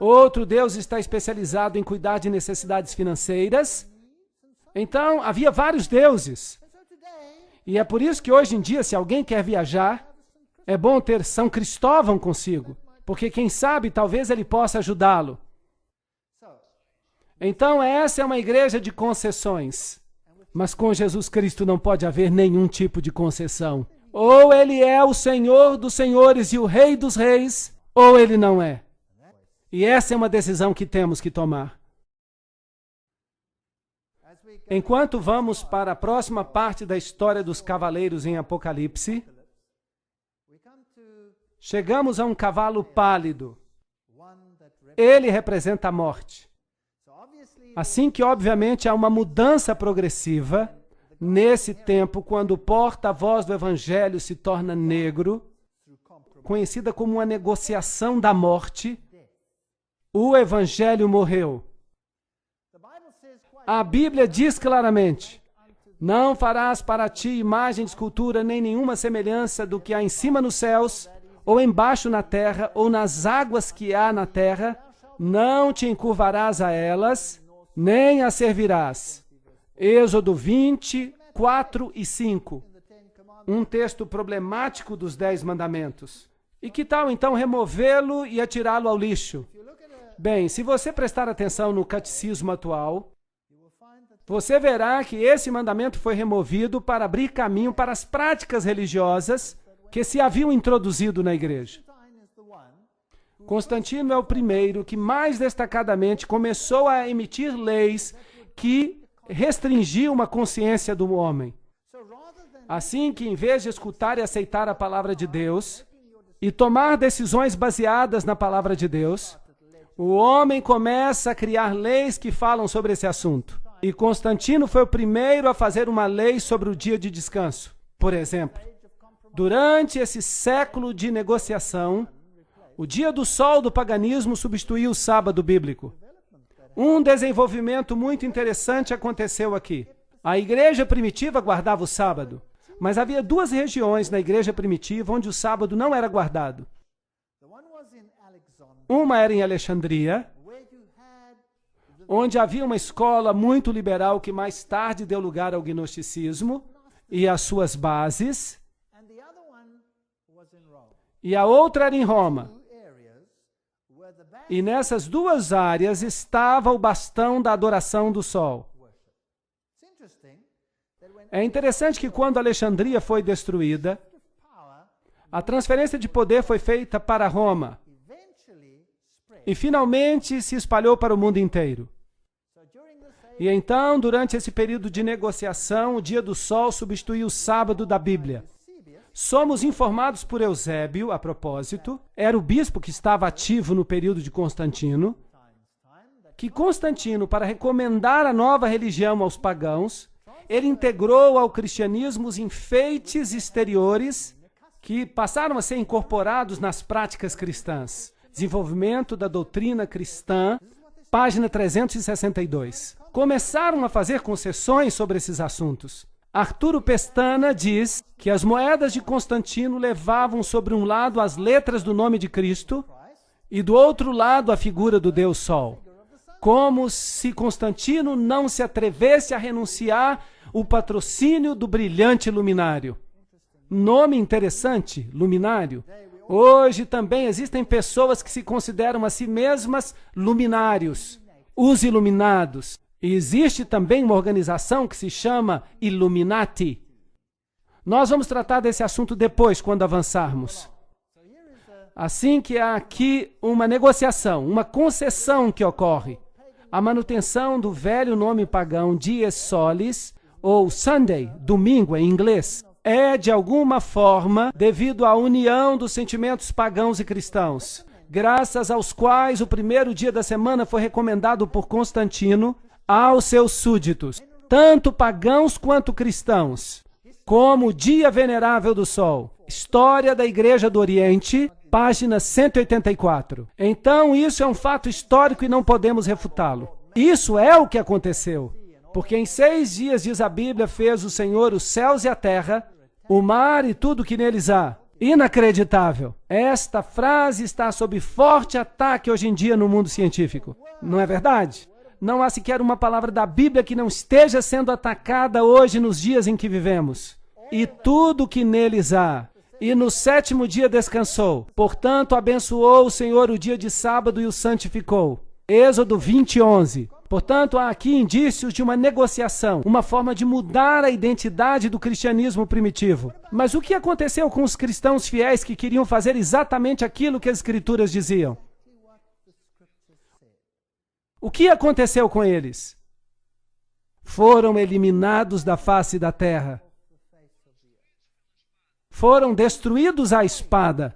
A: Outro Deus está especializado em cuidar de necessidades financeiras. Então, havia vários deuses. E é por isso que hoje em dia, se alguém quer viajar, é bom ter São Cristóvão consigo, porque quem sabe, talvez ele possa ajudá-lo. Então, essa é uma igreja de concessões. Mas com Jesus Cristo não pode haver nenhum tipo de concessão. Ou ele é o Senhor dos senhores e o Rei dos reis, ou ele não é. E essa é uma decisão que temos que tomar. Enquanto vamos para a próxima parte da história dos cavaleiros em Apocalipse, chegamos a um cavalo pálido. Ele representa a morte. Assim que, obviamente, há uma mudança progressiva nesse tempo, quando o porta-voz do Evangelho se torna negro, conhecida como uma negociação da morte, o Evangelho morreu. A Bíblia diz claramente: não farás para ti imagem de escultura, nem nenhuma semelhança do que há em cima nos céus, ou embaixo na terra, ou nas águas que há na terra. Não te encurvarás a elas, nem as servirás. Êxodo 20, 4 e 5. Um texto problemático dos 10 mandamentos. E que tal então removê-lo e atirá-lo ao lixo? Bem, se você prestar atenção no catecismo atual, você verá que esse mandamento foi removido para abrir caminho para as práticas religiosas que se haviam introduzido na igreja. Constantino é o primeiro que mais destacadamente começou a emitir leis que restringiam a consciência do homem. Assim que, em vez de escutar e aceitar a palavra de Deus e tomar decisões baseadas na palavra de Deus, o homem começa a criar leis que falam sobre esse assunto. E Constantino foi o primeiro a fazer uma lei sobre o dia de descanso. Por exemplo, durante esse século de negociação, o dia do sol do paganismo substituiu o sábado bíblico. Um desenvolvimento muito interessante aconteceu aqui. A igreja primitiva guardava o sábado, mas havia duas regiões na igreja primitiva onde o sábado não era guardado. Uma era em Alexandria, onde havia uma escola muito liberal que mais tarde deu lugar ao gnosticismo e às suas bases. E a outra era em Roma. E nessas duas áreas estava o bastão da adoração do sol. É interessante que quando Alexandria foi destruída, a transferência de poder foi feita para Roma. E finalmente se espalhou para o mundo inteiro. E então, durante esse período de negociação, o dia do sol substituiu o sábado da Bíblia. Somos informados por Eusébio, a propósito, era o bispo que estava ativo no período de Constantino, que Constantino, para recomendar a nova religião aos pagãos, ele integrou ao cristianismo os enfeites exteriores que passaram a ser incorporados nas práticas cristãs. Desenvolvimento da doutrina cristã, página 362. Começaram a fazer concessões sobre esses assuntos. Arturo Pestana diz que as moedas de Constantino levavam sobre um lado as letras do nome de Cristo e do outro lado a figura do Deus Sol. Como se Constantino não se atrevesse a renunciar o patrocínio do brilhante luminário. Nome interessante, luminário. Hoje também existem pessoas que se consideram a si mesmas luminários, os iluminados. E existe também uma organização que se chama Illuminati. Nós vamos tratar desse assunto depois, quando avançarmos. Assim que há aqui uma negociação, uma concessão que ocorre. A manutenção do velho nome pagão Dies Solis, ou Sunday, domingo em inglês, é de alguma forma devido à união dos sentimentos pagãos e cristãos. graças aos quais o primeiro dia da semana foi recomendado por Constantino aos seus súditos, tanto pagãos quanto cristãos, como o Dia Venerável do Sol. História da Igreja do Oriente, página 184. Então, isso é um fato histórico e não podemos refutá-lo. Isso é o que aconteceu. Porque em 6 dias, diz a Bíblia, fez o Senhor os céus e a terra, o mar e tudo que neles há. Inacreditável. Esta frase está sob forte ataque hoje em dia no mundo científico. Não é verdade? Não há sequer uma palavra da Bíblia que não esteja sendo atacada hoje nos dias em que vivemos. E tudo que neles há. E no 7º dia descansou. Portanto, abençoou o Senhor o dia de sábado e o santificou. Êxodo 20:11. Portanto, há aqui indícios de uma negociação, uma forma de mudar a identidade do cristianismo primitivo. Mas o que aconteceu com os cristãos fiéis que queriam fazer exatamente aquilo que as Escrituras diziam? O que aconteceu com eles? Foram eliminados da face da terra. Foram destruídos à espada.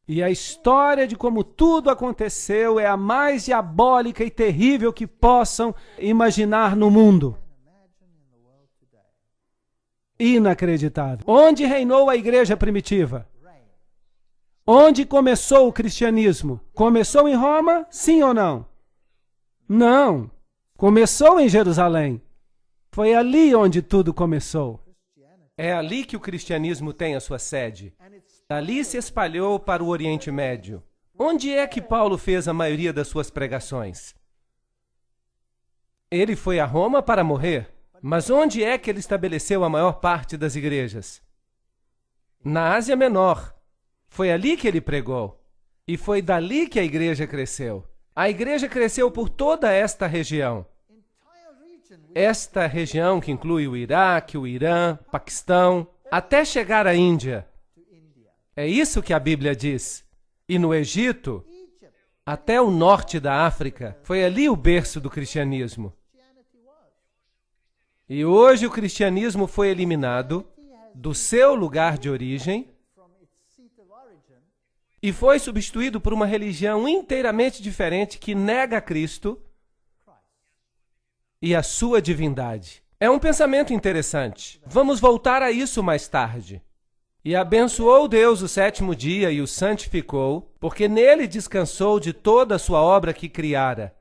A: E a história de como tudo aconteceu é a mais diabólica e terrível que possam imaginar no mundo. Inacreditável. Onde reinou a igreja primitiva? Onde começou o cristianismo? Começou em Roma, sim ou não? Não. Começou em Jerusalém. Foi ali onde tudo começou. É ali que o cristianismo tem a sua sede. Dali se espalhou para o Oriente Médio. Onde é que Paulo fez a maioria das suas pregações? Ele foi a Roma para morrer. Mas onde é que ele estabeleceu a maior parte das igrejas? Na Ásia Menor. Foi ali que ele pregou. E foi dali que a igreja cresceu. A igreja cresceu por toda esta região. Esta região que inclui o Iraque, o Irã, Paquistão, até chegar à Índia. É isso que a Bíblia diz. E no Egito, até o norte da África, foi ali o berço do cristianismo. E hoje o cristianismo foi eliminado do seu lugar de origem e foi substituído por uma religião inteiramente diferente que nega Cristo e a sua divindade. É um pensamento interessante. Vamos voltar a isso mais tarde. E abençoou Deus o 7º dia e o santificou, porque nele descansou de toda a sua obra que criara.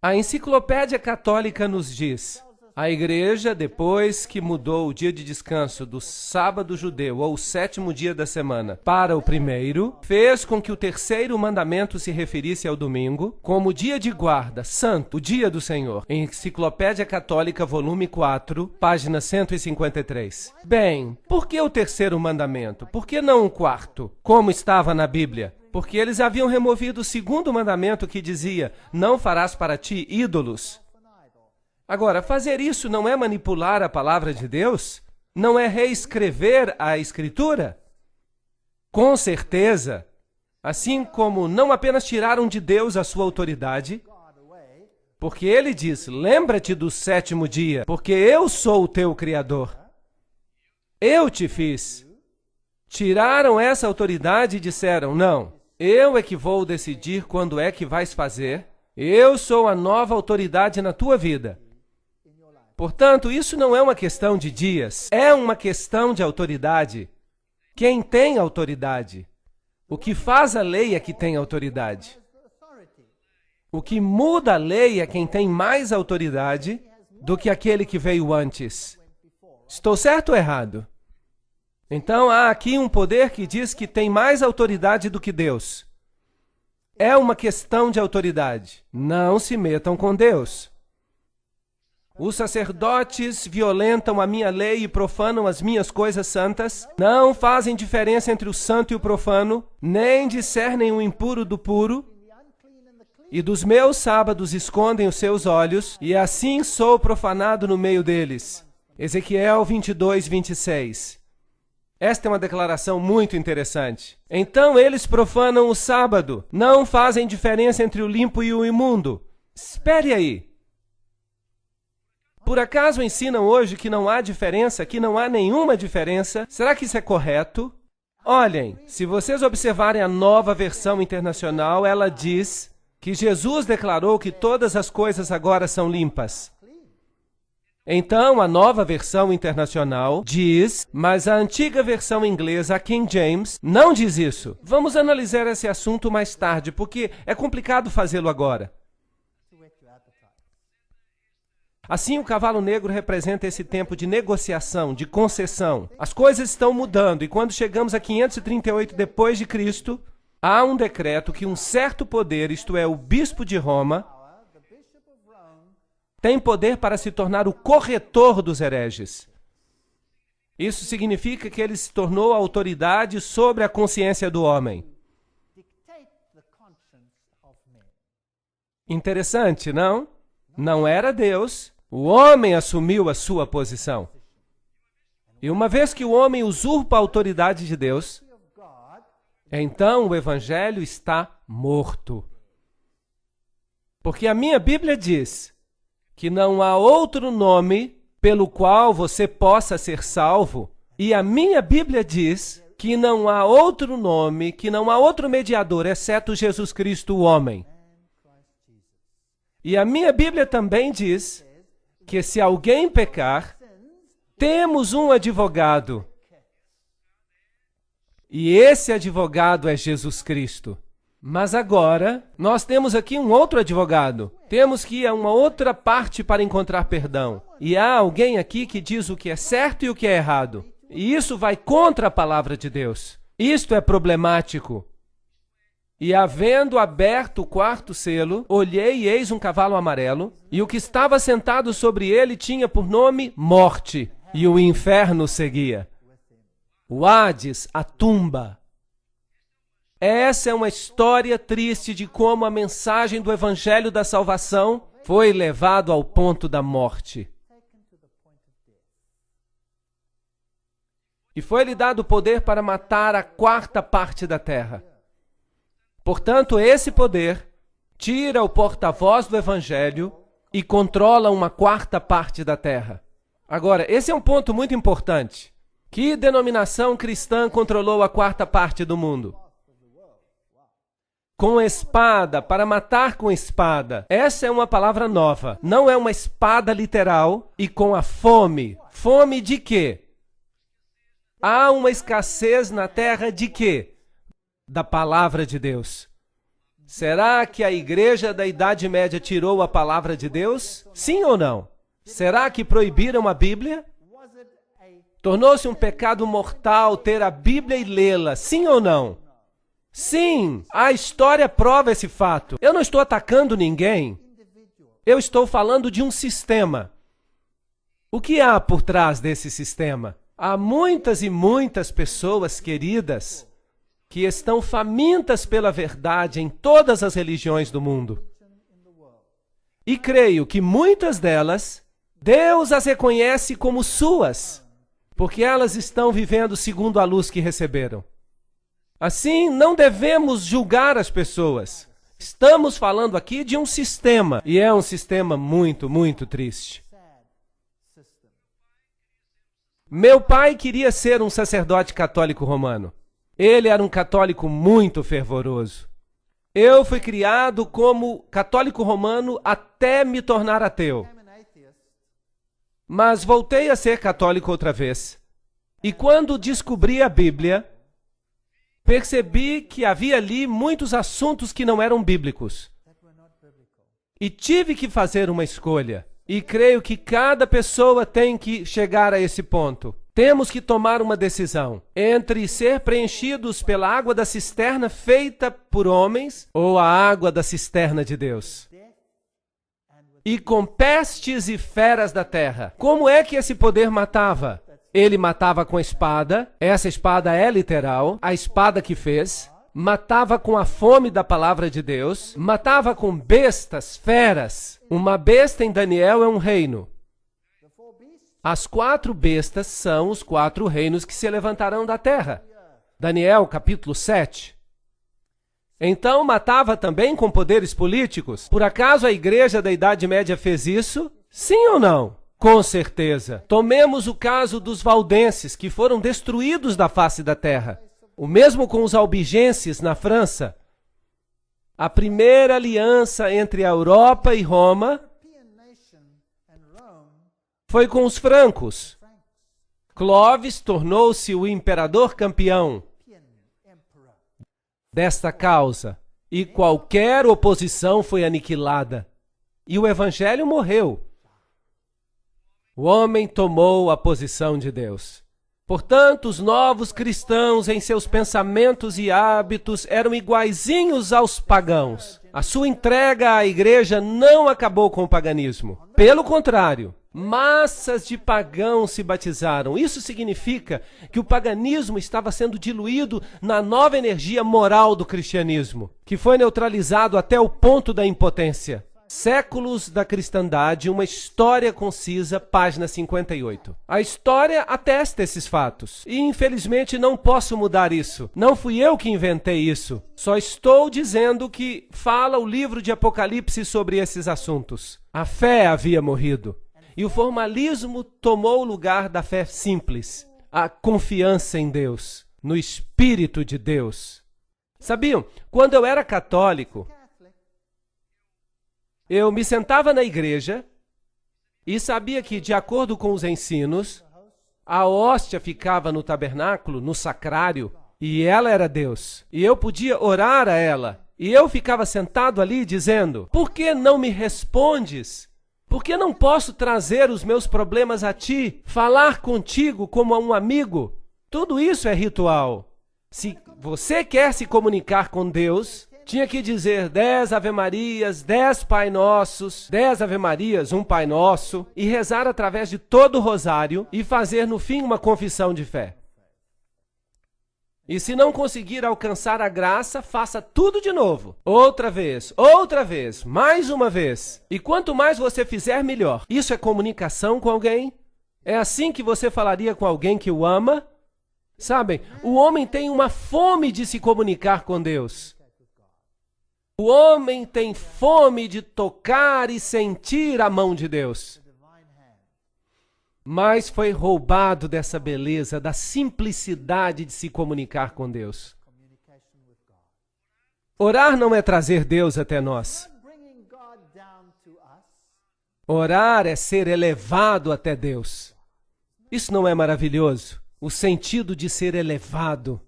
A: A Enciclopédia Católica nos diz: a igreja, depois que mudou o dia de descanso do sábado judeu ou o 7º dia da semana para o primeiro, fez com que o 3º mandamento se referisse ao domingo como dia de guarda, santo, o dia do Senhor. Enciclopédia Católica, volume 4, página 153. Bem, por que o 3º mandamento? Por que não o 4º, como estava na Bíblia? Porque eles haviam removido o 2º mandamento que dizia: não farás para ti ídolos. Agora, fazer isso não é manipular a palavra de Deus? Não é reescrever a Escritura? Com certeza. Assim como não apenas tiraram de Deus a sua autoridade, porque ele diz: lembra-te do 7º dia, porque eu sou o teu Criador. Eu te fiz. Tiraram essa autoridade e disseram: não, eu é que vou decidir quando é que vais fazer. Eu sou a nova autoridade na tua vida. Portanto, isso não é uma questão de dias, é uma questão de autoridade. Quem tem autoridade? O que faz a lei é que tem autoridade. O que muda a lei é quem tem mais autoridade do que aquele que veio antes. Estou certo ou errado? Então há aqui um poder que diz que tem mais autoridade do que Deus. É uma questão de autoridade. Não se metam com Deus. Os sacerdotes violentam a minha lei e profanam as minhas coisas santas, não fazem diferença entre o santo e o profano, nem discernem o impuro do puro, e dos meus sábados escondem os seus olhos, e assim sou profanado no meio deles. Ezequiel 22, 26. Esta é uma declaração muito interessante. Então eles profanam o sábado, não fazem diferença entre o limpo e o imundo. Espere aí. Por acaso ensinam hoje que não há diferença, que não há nenhuma diferença? Será que isso é correto? Olhem, se vocês observarem a Nova Versão Internacional, ela diz que Jesus declarou que todas as coisas agora são limpas. Então, a Nova Versão Internacional diz, mas a antiga versão inglesa, a King James, não diz isso. Vamos analisar esse assunto mais tarde, porque é complicado fazê-lo agora. Assim, o cavalo negro representa esse tempo de negociação, de concessão. As coisas estão mudando, e quando chegamos a 538 depois de Cristo, há um decreto que um certo poder, isto é, o bispo de Roma, tem poder para se tornar o corretor dos hereges. Isso significa que ele se tornou a autoridade sobre a consciência do homem. Interessante, não? Não era Deus, o homem assumiu a sua posição. E uma vez que o homem usurpa a autoridade de Deus, então o evangelho está morto. Porque a minha Bíblia diz que não há outro nome pelo qual você possa ser salvo, e a minha Bíblia diz que não há outro nome, que não há outro mediador, exceto Jesus Cristo, o homem. E a minha Bíblia também diz que se alguém pecar, temos um advogado. E esse advogado é Jesus Cristo. Mas agora, nós temos aqui um outro advogado. Temos que ir a uma outra parte para encontrar perdão. E há alguém aqui que diz o que é certo e o que é errado. E isso vai contra a palavra de Deus. Isto é problemático. E havendo aberto o quarto selo, olhei e eis um cavalo amarelo, e o que estava sentado sobre ele tinha por nome Morte, e o inferno seguia. O Hades, a tumba. Essa é uma história triste de como a mensagem do Evangelho da Salvação foi levado ao ponto da morte. E foi-lhe dado o poder para matar a quarta parte da terra. Portanto, esse poder tira o porta-voz do Evangelho e controla uma quarta parte da terra. Agora, esse é um ponto muito importante. Que denominação cristã controlou a quarta parte do mundo? Com espada, para matar com espada. Essa é uma palavra nova. Não é uma espada literal. E com a fome. Fome de quê? Há uma escassez na terra de quê? Da palavra de Deus. Será que a igreja da Idade Média tirou a palavra de Deus? Sim ou não? Será que proibiram a Bíblia? Tornou-se um pecado mortal ter a Bíblia e lê-la? Sim ou não? Sim, a história prova esse fato. Eu não estou atacando ninguém. Eu estou falando de um sistema. O que há por trás desse sistema? Há muitas e muitas pessoas queridas que estão famintas pela verdade em todas as religiões do mundo. E creio que muitas delas, Deus as reconhece como suas, porque elas estão vivendo segundo a luz que receberam. Assim, não devemos julgar as pessoas. Estamos falando aqui de um sistema, e é um sistema muito, muito triste. Meu pai queria ser um sacerdote católico romano. Ele era um católico muito fervoroso. Eu fui criado como católico romano até me tornar ateu. Mas voltei a ser católico outra vez. E quando descobri a Bíblia, percebi que havia ali muitos assuntos que não eram bíblicos. E tive que fazer uma escolha. E creio que cada pessoa tem que chegar a esse ponto. Temos que tomar uma decisão entre ser preenchidos pela água da cisterna feita por homens ou a água da cisterna de Deus. E com pestes e feras da terra. Como é que esse poder matava? Ele matava com espada, essa espada é literal, a espada que fez. Matava com a fome da palavra de Deus, matava com bestas, feras. Uma besta em Daniel é um reino. As 4 bestas são os 4 reinos que se levantarão da terra. Daniel, capítulo 7. Então matava também com poderes políticos. Por acaso a igreja da Idade Média fez isso? Sim ou não? Com certeza. Tomemos o caso dos valdenses, que foram destruídos da face da terra. O mesmo com os albigenses na França. A primeira aliança entre a Europa e Roma foi com os francos. Clovis tornou-se o imperador campeão desta causa, e qualquer oposição foi aniquilada. E o evangelho morreu. O homem tomou a posição de Deus. Portanto, os novos cristãos, em seus pensamentos e hábitos, eram iguaizinhos aos pagãos. A sua entrega à igreja não acabou com o paganismo. Pelo contrário, massas de pagãos se batizaram. Isso significa que o paganismo estava sendo diluído na nova energia moral do cristianismo, que foi neutralizado até o ponto da impotência. Séculos da cristandade, uma história concisa, página 58. A história atesta esses fatos. E, infelizmente, não posso mudar isso. Não fui eu que inventei isso. Só estou dizendo que fala o livro de Apocalipse sobre esses assuntos. A fé havia morrido. E o formalismo tomou o lugar da fé simples. A confiança em Deus, no Espírito de Deus. Sabiam? Quando eu era católico, eu me sentava na igreja e sabia que, de acordo com os ensinos, a hóstia ficava no tabernáculo, no sacrário, e ela era Deus. E eu podia orar a ela. E eu ficava sentado ali dizendo: por que não me respondes? Por que não posso trazer os meus problemas a ti, falar contigo como a um amigo? Tudo isso é ritual. Se você quer se comunicar com Deus, tinha que dizer 10 Ave-Marias, 10 Pai Nossos, 10 Ave-Marias, um Pai Nosso, e rezar através de todo o rosário e fazer no fim uma confissão de fé. E se não conseguir alcançar a graça, faça tudo de novo. Outra vez, mais uma vez. E quanto mais você fizer, melhor. Isso é comunicação com alguém? É assim que você falaria com alguém que o ama? Sabem, o homem tem uma fome de se comunicar com Deus. O homem tem fome de tocar e sentir a mão de Deus. Mas foi roubado dessa beleza, da simplicidade de se comunicar com Deus. Orar não é trazer Deus até nós. Orar é ser elevado até Deus. Isso não é maravilhoso? O sentido de ser elevado.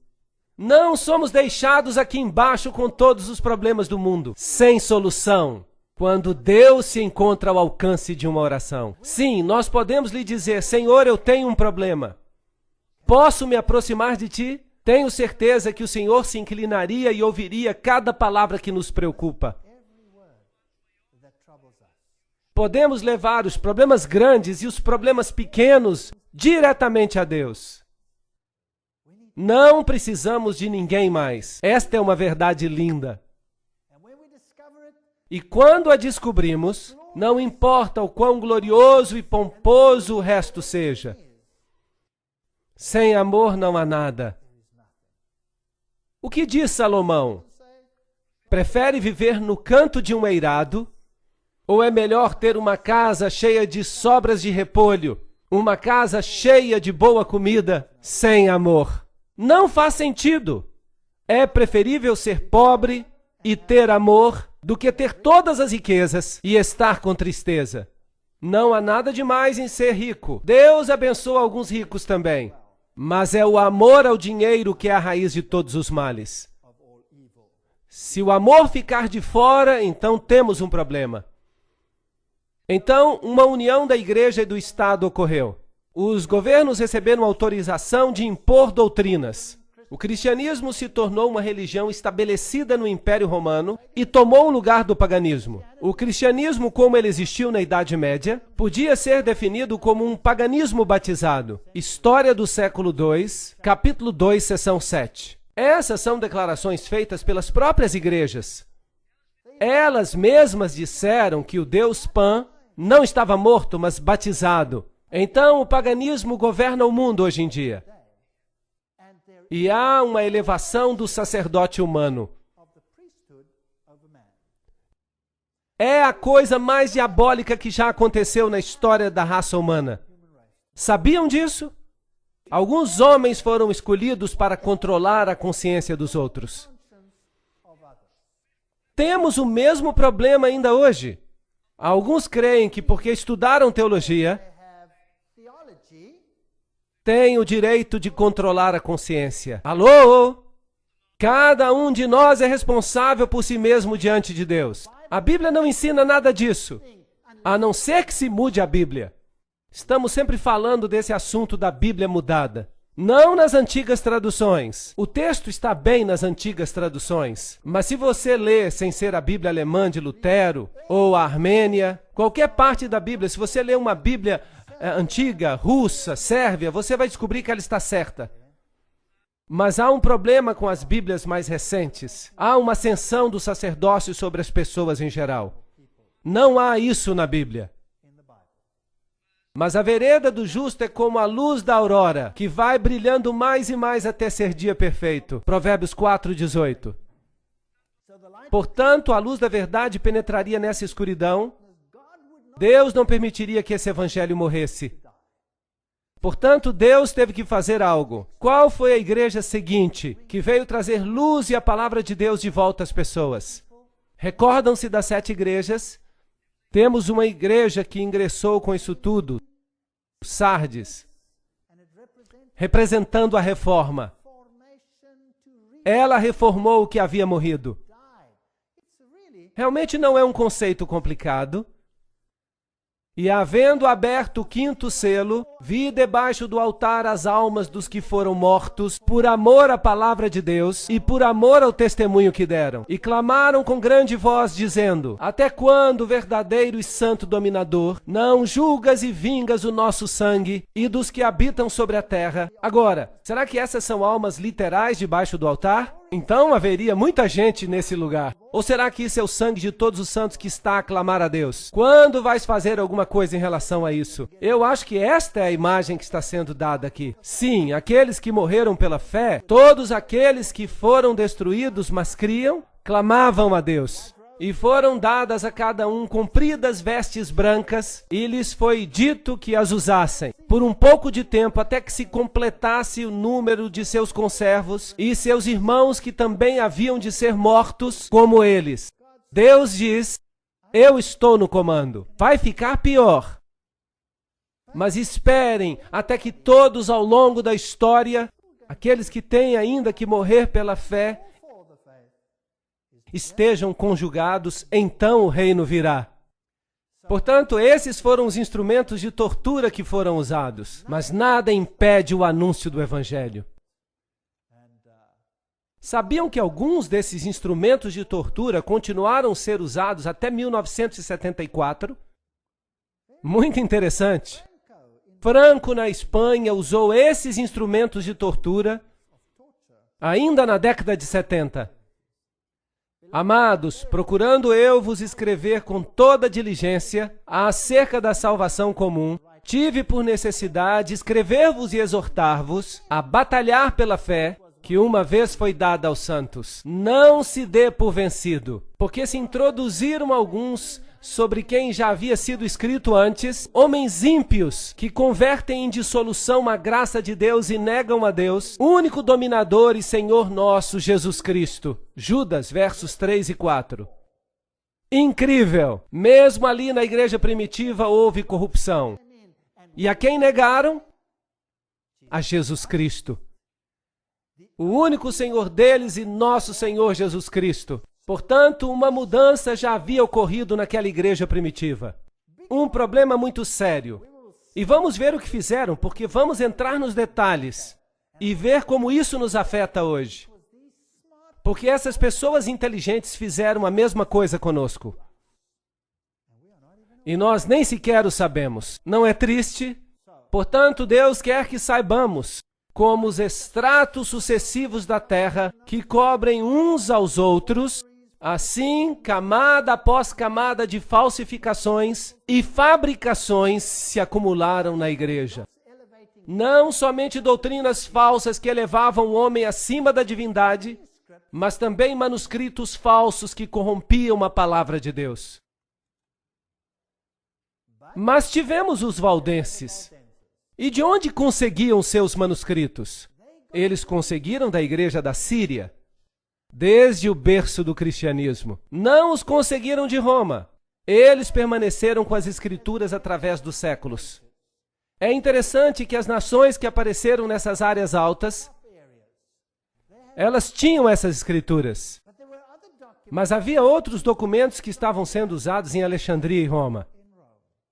A: Não somos deixados aqui embaixo com todos os problemas do mundo, sem solução, quando Deus se encontra ao alcance de uma oração. Sim, nós podemos lhe dizer: Senhor, eu tenho um problema. Posso me aproximar de ti? Tenho certeza que o Senhor se inclinaria e ouviria cada palavra que nos preocupa. Podemos levar os problemas grandes e os problemas pequenos diretamente a Deus. Não precisamos de ninguém mais. Esta é uma verdade linda. E quando a descobrimos, não importa o quão glorioso e pomposo o resto seja. Sem amor não há nada. O que diz Salomão? Prefere viver no canto de um eirado? Ou é melhor ter uma casa cheia de sobras de repolho, uma casa cheia de boa comida, sem amor? Não faz sentido. É preferível ser pobre e ter amor do que ter todas as riquezas e estar com tristeza. Não há nada demais em ser rico. Deus abençoa alguns ricos também. Mas é o amor ao dinheiro que é a raiz de todos os males. Se o amor ficar de fora, então temos um problema. Então, uma união da igreja e do Estado ocorreu. Os governos receberam autorização de impor doutrinas. O cristianismo se tornou uma religião estabelecida no Império Romano e tomou o lugar do paganismo. O cristianismo, como ele existiu na Idade Média, podia ser definido como um paganismo batizado. História do século II, capítulo 2, seção 7. Essas são declarações feitas pelas próprias igrejas. Elas mesmas disseram que o Deus Pan não estava morto, mas batizado. Então, o paganismo governa o mundo hoje em dia. E há uma elevação do sacerdote humano. É a coisa mais diabólica que já aconteceu na história da raça humana. Sabiam disso? Alguns homens foram escolhidos para controlar a consciência dos outros. Temos o mesmo problema ainda hoje. Alguns creem que porque estudaram teologia, têm o direito de controlar a consciência. Alô? Cada um de nós é responsável por si mesmo diante de Deus. A Bíblia não ensina nada disso, a não ser que se mude a Bíblia. Estamos sempre falando desse assunto da Bíblia mudada. Não nas antigas traduções. O texto está bem nas antigas traduções. Mas se você lê sem ser a Bíblia alemã de Lutero ou a Armênia, qualquer parte da Bíblia, se você lê uma Bíblia antiga, russa, sérvia, você vai descobrir que ela está certa. Mas há um problema com as Bíblias mais recentes. Há uma ascensão do sacerdócio sobre as pessoas em geral. Não há isso na Bíblia. Mas a vereda do justo é como a luz da aurora, que vai brilhando mais e mais até ser dia perfeito. Provérbios 4:18. Portanto, a luz da verdade penetraria nessa escuridão. Deus não permitiria que esse evangelho morresse. Portanto, Deus teve que fazer algo. Qual foi a igreja seguinte que veio trazer luz e a palavra de Deus de volta às pessoas? Recordam-se das 7 igrejas? Temos uma igreja que ingressou com isso tudo, Sardes, representando a reforma. Ela reformou o que havia morrido. Realmente não é um conceito complicado. E havendo aberto o 5º selo, vi debaixo do altar as almas dos que foram mortos, por amor à palavra de Deus e por amor ao testemunho que deram. E clamaram com grande voz, dizendo: Até quando, verdadeiro e santo dominador, não julgas e vingas o nosso sangue e dos que habitam sobre a terra? Agora, será que essas são almas literais debaixo do altar? Então haveria muita gente nesse lugar. Ou será que isso é o sangue de todos os santos que está a clamar a Deus? Quando vais fazer alguma coisa em relação a isso? Eu acho que esta é a imagem que está sendo dada aqui. Sim, aqueles que morreram pela fé, todos aqueles que foram destruídos, mas criam, clamavam a Deus. E foram dadas a cada um compridas vestes brancas, e lhes foi dito que as usassem, por um pouco de tempo, até que se completasse o número de seus conservos e seus irmãos que também haviam de ser mortos como eles. Deus diz: eu estou no comando. Vai ficar pior. Mas esperem até que todos ao longo da história, aqueles que têm ainda que morrer pela fé, estejam conjugados, então o reino virá. Portanto, esses foram os instrumentos de tortura que foram usados, mas nada impede o anúncio do evangelho. Sabiam que alguns desses instrumentos de tortura continuaram a ser usados até 1974? Muito interessante. Franco, na Espanha, usou esses instrumentos de tortura ainda na década de 70. Amados, procurando eu vos escrever com toda diligência acerca da salvação comum, tive por necessidade escrever-vos e exortar-vos a batalhar pela fé que uma vez foi dada aos santos. Não se dê por vencido, porque se introduziram alguns sobre quem já havia sido escrito antes, homens ímpios que convertem em dissolução a graça de Deus e negam a Deus, único dominador e Senhor nosso, Jesus Cristo. Judas, versos 3 e 4. Incrível! Mesmo ali na igreja primitiva houve corrupção. E a quem negaram? A Jesus Cristo. O único Senhor deles e nosso Senhor Jesus Cristo. Portanto, uma mudança já havia ocorrido naquela igreja primitiva. Um problema muito sério. E vamos ver o que fizeram, porque vamos entrar nos detalhes e ver como isso nos afeta hoje. Porque essas pessoas inteligentes fizeram a mesma coisa conosco. E nós nem sequer o sabemos. Não é triste? Portanto, Deus quer que saibamos, como os estratos sucessivos da terra, que cobrem uns aos outros, assim, camada após camada de falsificações e fabricações se acumularam na igreja. Não somente doutrinas falsas que elevavam o homem acima da divindade, mas também manuscritos falsos que corrompiam a palavra de Deus. Mas tivemos os valdenses. E de onde conseguiam seus manuscritos? Eles conseguiram da igreja da Síria, desde o berço do cristianismo. Não os conseguiram de Roma. Eles permaneceram com as escrituras através dos séculos. É interessante que as nações que apareceram nessas áreas altas, elas tinham essas escrituras. Mas havia outros documentos que estavam sendo usados em Alexandria e Roma.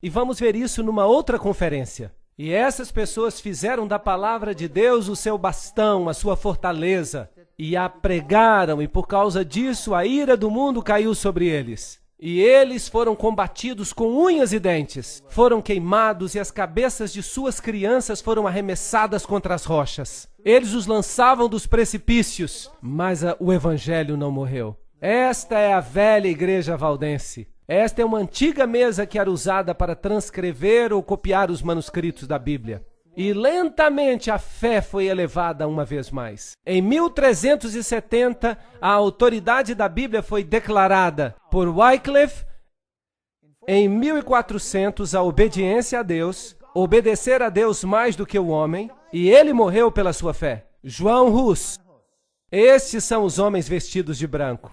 A: E vamos ver isso numa outra conferência. E essas pessoas fizeram da palavra de Deus o seu bastão, a sua fortaleza, e a pregaram, e por causa disso a ira do mundo caiu sobre eles. E eles foram combatidos com unhas e dentes, foram queimados e as cabeças de suas crianças foram arremessadas contra as rochas. Eles os lançavam dos precipícios, mas o evangelho não morreu. Esta é a velha igreja valdense. Esta é uma antiga mesa que era usada para transcrever ou copiar os manuscritos da Bíblia. E lentamente a fé foi elevada uma vez mais. Em 1370, a autoridade da Bíblia foi declarada por Wycliffe. Em 1400, a obediência a Deus, obedecer a Deus mais do que o homem, e ele morreu pela sua fé. João Hus. Estes são os homens vestidos de branco.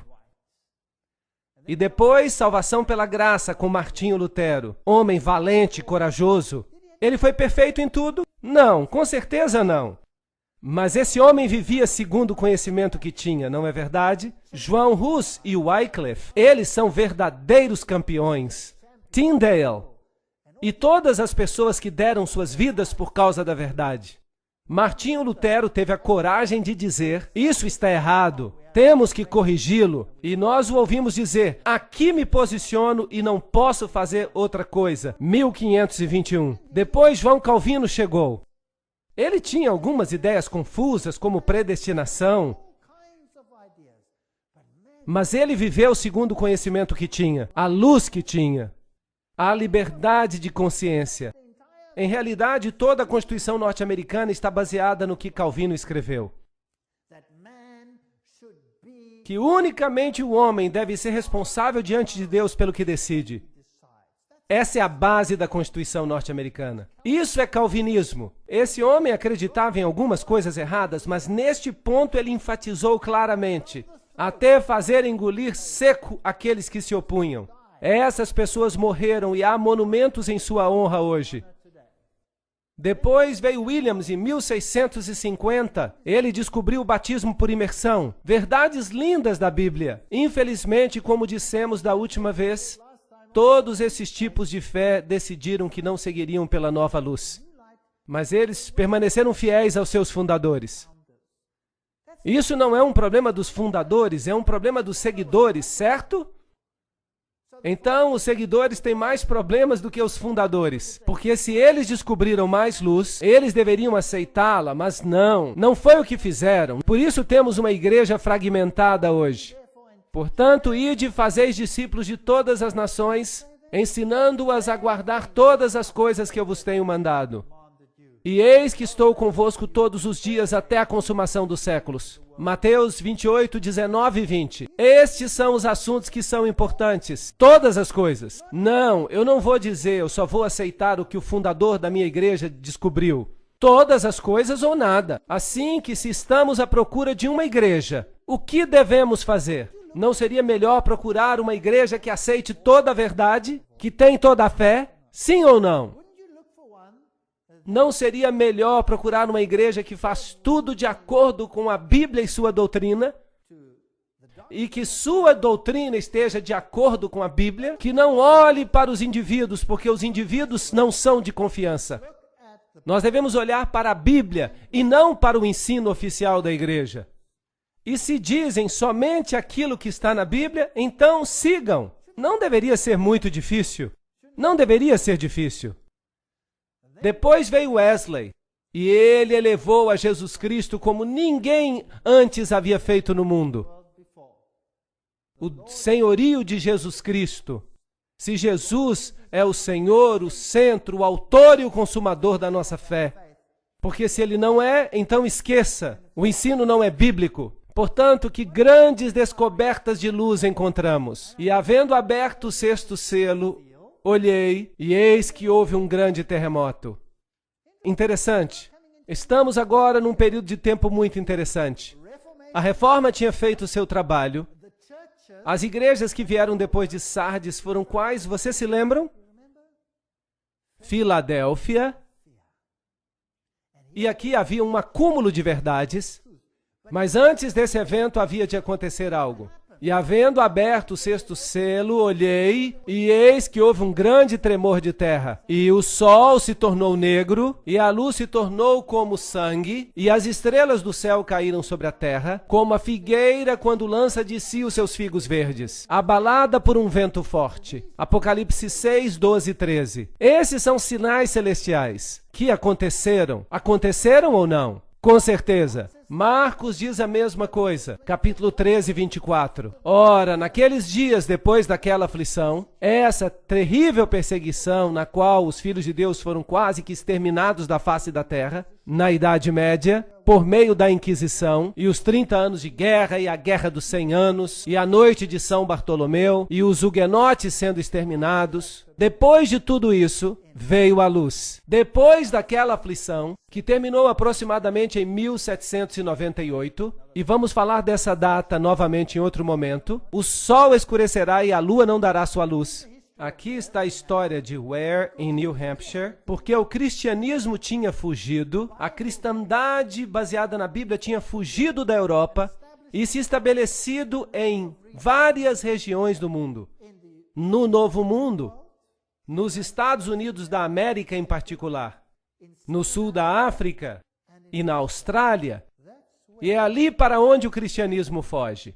A: E depois, salvação pela graça com Martinho Lutero, homem valente, corajoso. Ele foi perfeito em tudo? Não, com certeza não. Mas esse homem vivia segundo o conhecimento que tinha, não é verdade? João Hus e Wycliffe, eles são verdadeiros campeões. Tyndale e todas as pessoas que deram suas vidas por causa da verdade. Martinho Lutero teve a coragem de dizer, isso está errado, temos que corrigi-lo. E nós o ouvimos dizer, aqui me posiciono e não posso fazer outra coisa. 1521. Depois João Calvino chegou. Ele tinha algumas ideias confusas, como predestinação, mas ele viveu segundo o conhecimento que tinha, a luz que tinha, a liberdade de consciência. Em realidade, toda a Constituição norte-americana está baseada no que Calvino escreveu. Que unicamente o homem deve ser responsável diante de Deus pelo que decide. Essa é a base da Constituição norte-americana. Isso é calvinismo. Esse homem acreditava em algumas coisas erradas, mas neste ponto ele enfatizou claramente, até fazer engolir seco aqueles que se opunham. Essas pessoas morreram e há monumentos em sua honra hoje. Depois veio Williams em 1650. Ele descobriu o batismo por imersão. Verdades lindas da Bíblia. Infelizmente, como dissemos da última vez, todos esses tipos de fé decidiram que não seguiriam pela nova luz. Mas eles permaneceram fiéis aos seus fundadores. Isso não é um problema dos fundadores, é um problema dos seguidores, certo? Então, os seguidores têm mais problemas do que os fundadores, porque se eles descobriram mais luz, eles deveriam aceitá-la, mas não foi o que fizeram. Por isso temos uma igreja fragmentada hoje. Portanto, ide e fazeis discípulos de todas as nações, ensinando-as a guardar todas as coisas que eu vos tenho mandado. E eis que estou convosco todos os dias até a consumação dos séculos. Mateus 28, 19 e 20. Estes são os assuntos que são importantes. Todas as coisas. Não, eu não vou dizer, eu só vou aceitar o que o fundador da minha igreja descobriu. Todas as coisas ou nada. Assim que se estamos à procura de uma igreja, o que devemos fazer? Não seria melhor procurar uma igreja que aceite toda a verdade, que tem toda a fé? Sim ou não? Não seria melhor procurar uma igreja que faz tudo de acordo com a Bíblia e sua doutrina? E que sua doutrina esteja de acordo com a Bíblia? Que não olhe para os indivíduos, porque os indivíduos não são de confiança. Nós devemos olhar para a Bíblia e não para o ensino oficial da igreja. E se dizem somente aquilo que está na Bíblia, então sigam. Não deveria ser muito difícil. Não deveria ser difícil. Depois veio Wesley, e ele elevou a Jesus Cristo como ninguém antes havia feito no mundo. O senhorio de Jesus Cristo. Se Jesus é o Senhor, o centro, o autor e o consumador da nossa fé. Porque se ele não é, então esqueça. O ensino não é bíblico. Portanto, que grandes descobertas de luz encontramos. E havendo aberto o sexto selo, olhei, e eis que houve um grande terremoto. Interessante. Estamos agora num período de tempo muito interessante. A Reforma tinha feito o seu trabalho. As igrejas que vieram depois de Sardes foram quais? Vocês se lembram? Filadélfia. E aqui havia um acúmulo de verdades. Mas antes desse evento havia de acontecer algo. E havendo aberto o sexto selo, olhei, e eis que houve um grande tremor de terra. E o sol se tornou negro, e a luz se tornou como sangue, e as estrelas do céu caíram sobre a terra, como a figueira quando lança de si os seus figos verdes, abalada por um vento forte. Apocalipse 6, 12 e 13. Esses são sinais celestiais que aconteceram. Aconteceram ou não? Com certeza. Marcos diz a mesma coisa, capítulo 13, 24. Ora, naqueles dias depois daquela aflição, essa terrível perseguição na qual os filhos de Deus foram quase que exterminados da face da terra, na Idade Média, por meio da Inquisição, e os 30 anos de guerra, e a Guerra dos 100 anos, e a noite de São Bartolomeu, e os huguenotes sendo exterminados. Depois de tudo isso, veio a luz. Depois daquela aflição, que terminou aproximadamente em 1798, e vamos falar dessa data novamente em outro momento, o sol escurecerá e a lua não dará sua luz. Aqui está a história de Ware, em New Hampshire, porque o cristianismo tinha fugido, a cristandade baseada na Bíblia tinha fugido da Europa e se estabelecido em várias regiões do mundo. No Novo Mundo, nos Estados Unidos da América em particular, no sul da África e na Austrália, e é ali para onde o cristianismo foge.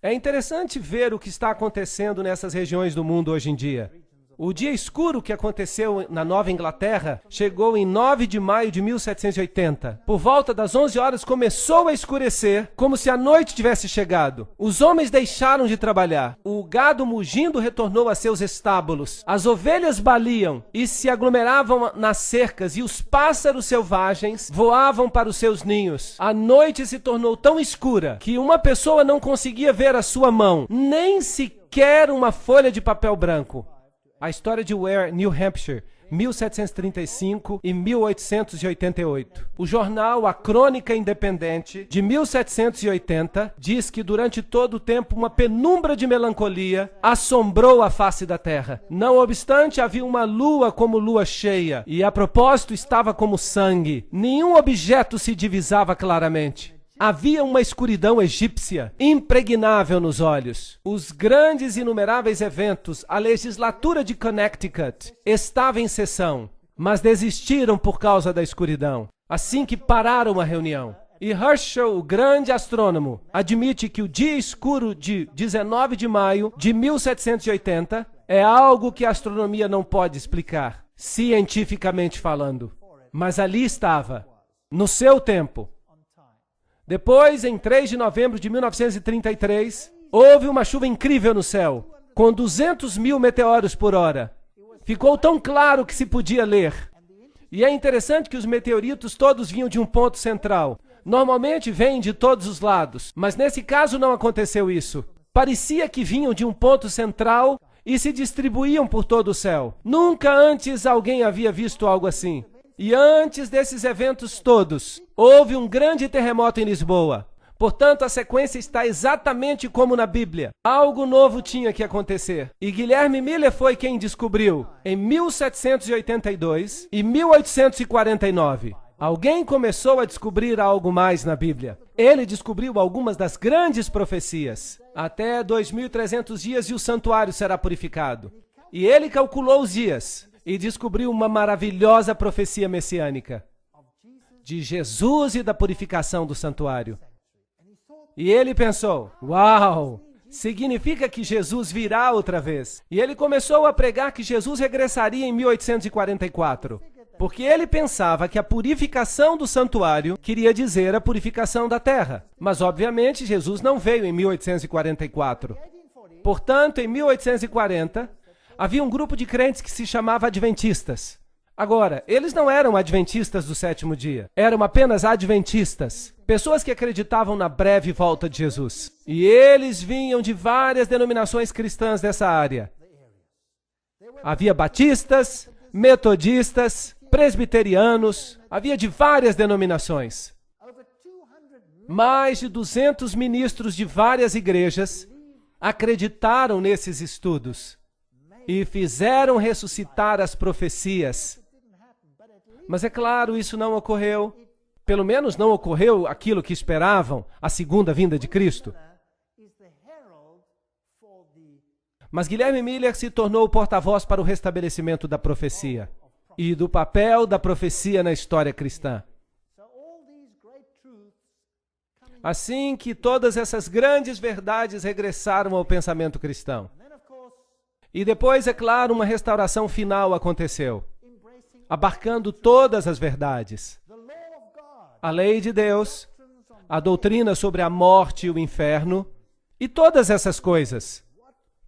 A: É interessante ver o que está acontecendo nessas regiões do mundo hoje em dia. O dia escuro que aconteceu na Nova Inglaterra chegou em 9 de maio de 1780. Por volta das 11 horas começou a escurecer, como se a noite tivesse chegado. Os homens deixaram de trabalhar. O gado mugindo retornou a seus estábulos. As ovelhas baliam e se aglomeravam nas cercas, e os pássaros selvagens voavam para os seus ninhos. A noite se tornou tão escura que uma pessoa não conseguia ver a sua mão, nem sequer uma folha de papel branco. A história de Ware, New Hampshire, 1735 e 1888. O jornal A Crônica Independente, de 1780, diz que durante todo o tempo uma penumbra de melancolia assombrou a face da terra. Não obstante, havia uma lua como lua cheia, e a propósito estava como sangue. Nenhum objeto se divisava claramente. Havia uma escuridão egípcia, impregnável nos olhos. Os grandes e inumeráveis eventos, a legislatura de Connecticut estava em sessão, mas desistiram por causa da escuridão, assim que pararam a reunião. E Herschel, o grande astrônomo, admite que o dia escuro de 19 de maio de 1780 é algo que a astronomia não pode explicar, cientificamente falando. Mas ali estava, no seu tempo. Depois, em 3 de novembro de 1933, houve uma chuva incrível no céu, com 200 mil meteoros por hora. Ficou tão claro que se podia ler. E é interessante que os meteoritos todos vinham de um ponto central. Normalmente vêm de todos os lados, mas nesse caso não aconteceu isso. Parecia que vinham de um ponto central e se distribuíam por todo o céu. Nunca antes alguém havia visto algo assim. E antes desses eventos todos, houve um grande terremoto em Lisboa. Portanto, a sequência está exatamente como na Bíblia. Algo novo tinha que acontecer. E Guilherme Miller foi quem descobriu, em 1782 e 1849. Alguém começou a descobrir algo mais na Bíblia. Ele descobriu algumas das grandes profecias. Até 2.300 dias e o santuário será purificado. E ele calculou os dias e descobriu uma maravilhosa profecia messiânica de Jesus e da purificação do santuário. E ele pensou, uau, significa que Jesus virá outra vez. E ele começou a pregar que Jesus regressaria em 1844, porque ele pensava que a purificação do santuário queria dizer a purificação da terra. Mas, obviamente, Jesus não veio em 1844. Portanto, em 1840, havia um grupo de crentes que se chamava adventistas. Agora, eles não eram adventistas do sétimo dia, eram apenas adventistas, pessoas que acreditavam na breve volta de Jesus. E eles vinham de várias denominações cristãs dessa área. Havia batistas, metodistas, presbiterianos, havia de várias denominações. Mais de 200 ministros de várias igrejas acreditaram nesses estudos e fizeram ressuscitar as profecias. Mas é claro, isso não ocorreu. Pelo menos não ocorreu aquilo que esperavam, a segunda vinda de Cristo. Mas Guilherme Miller se tornou o porta-voz para o restabelecimento da profecia e do papel da profecia na história cristã. Assim que todas essas grandes verdades regressaram ao pensamento cristão. E depois, é claro, uma restauração final aconteceu, abarcando todas as verdades. A lei de Deus, a doutrina sobre a morte e o inferno, e todas essas coisas.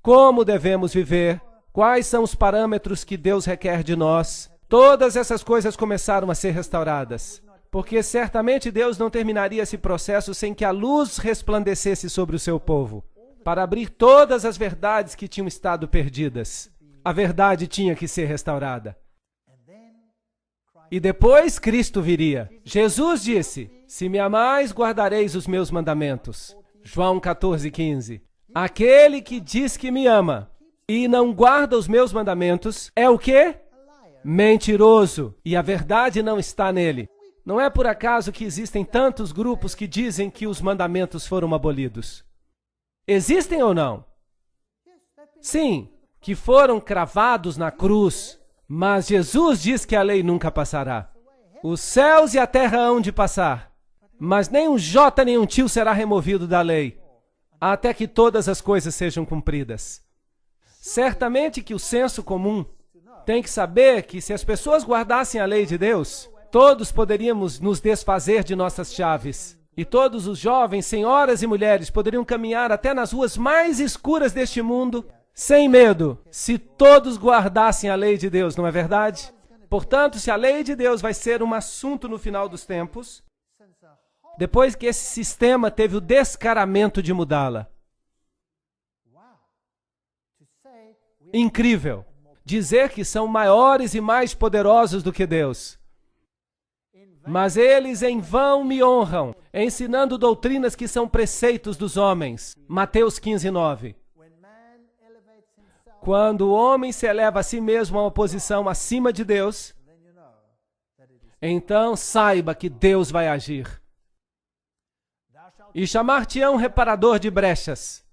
A: Como devemos viver, quais são os parâmetros que Deus requer de nós. Todas essas coisas começaram a ser restauradas, porque certamente Deus não terminaria esse processo sem que a luz resplandecesse sobre o seu povo, para abrir todas as verdades que tinham estado perdidas. A verdade tinha que ser restaurada. E depois Cristo viria. Jesus disse: se me amais, guardareis os meus mandamentos. João 14:15. Aquele que diz que me ama e não guarda os meus mandamentos é o quê? Mentiroso. E a verdade não está nele. Não é por acaso que existem tantos grupos que dizem que os mandamentos foram abolidos. Existem ou não? Sim, que foram cravados na cruz. Mas Jesus diz que a lei nunca passará. Os céus e a terra hão de passar, mas nem um jota nem um tio será removido da lei, até que todas as coisas sejam cumpridas. Certamente que o senso comum tem que saber que se as pessoas guardassem a lei de Deus, todos poderíamos nos desfazer de nossas chaves. E todos os jovens, senhoras e mulheres, poderiam caminhar até nas ruas mais escuras deste mundo, sem medo, se todos guardassem a lei de Deus, não é verdade? Portanto, se a lei de Deus vai ser um assunto no final dos tempos, depois que esse sistema teve o descaramento de mudá-la. Incrível! Dizer que são maiores e mais poderosos do que Deus. Mas eles em vão me honram, ensinando doutrinas que são preceitos dos homens. Mateus 15:9. Quando o homem se eleva a si mesmo a uma posição acima de Deus, então saiba que Deus vai agir. E chamar-te-ão reparador de brechas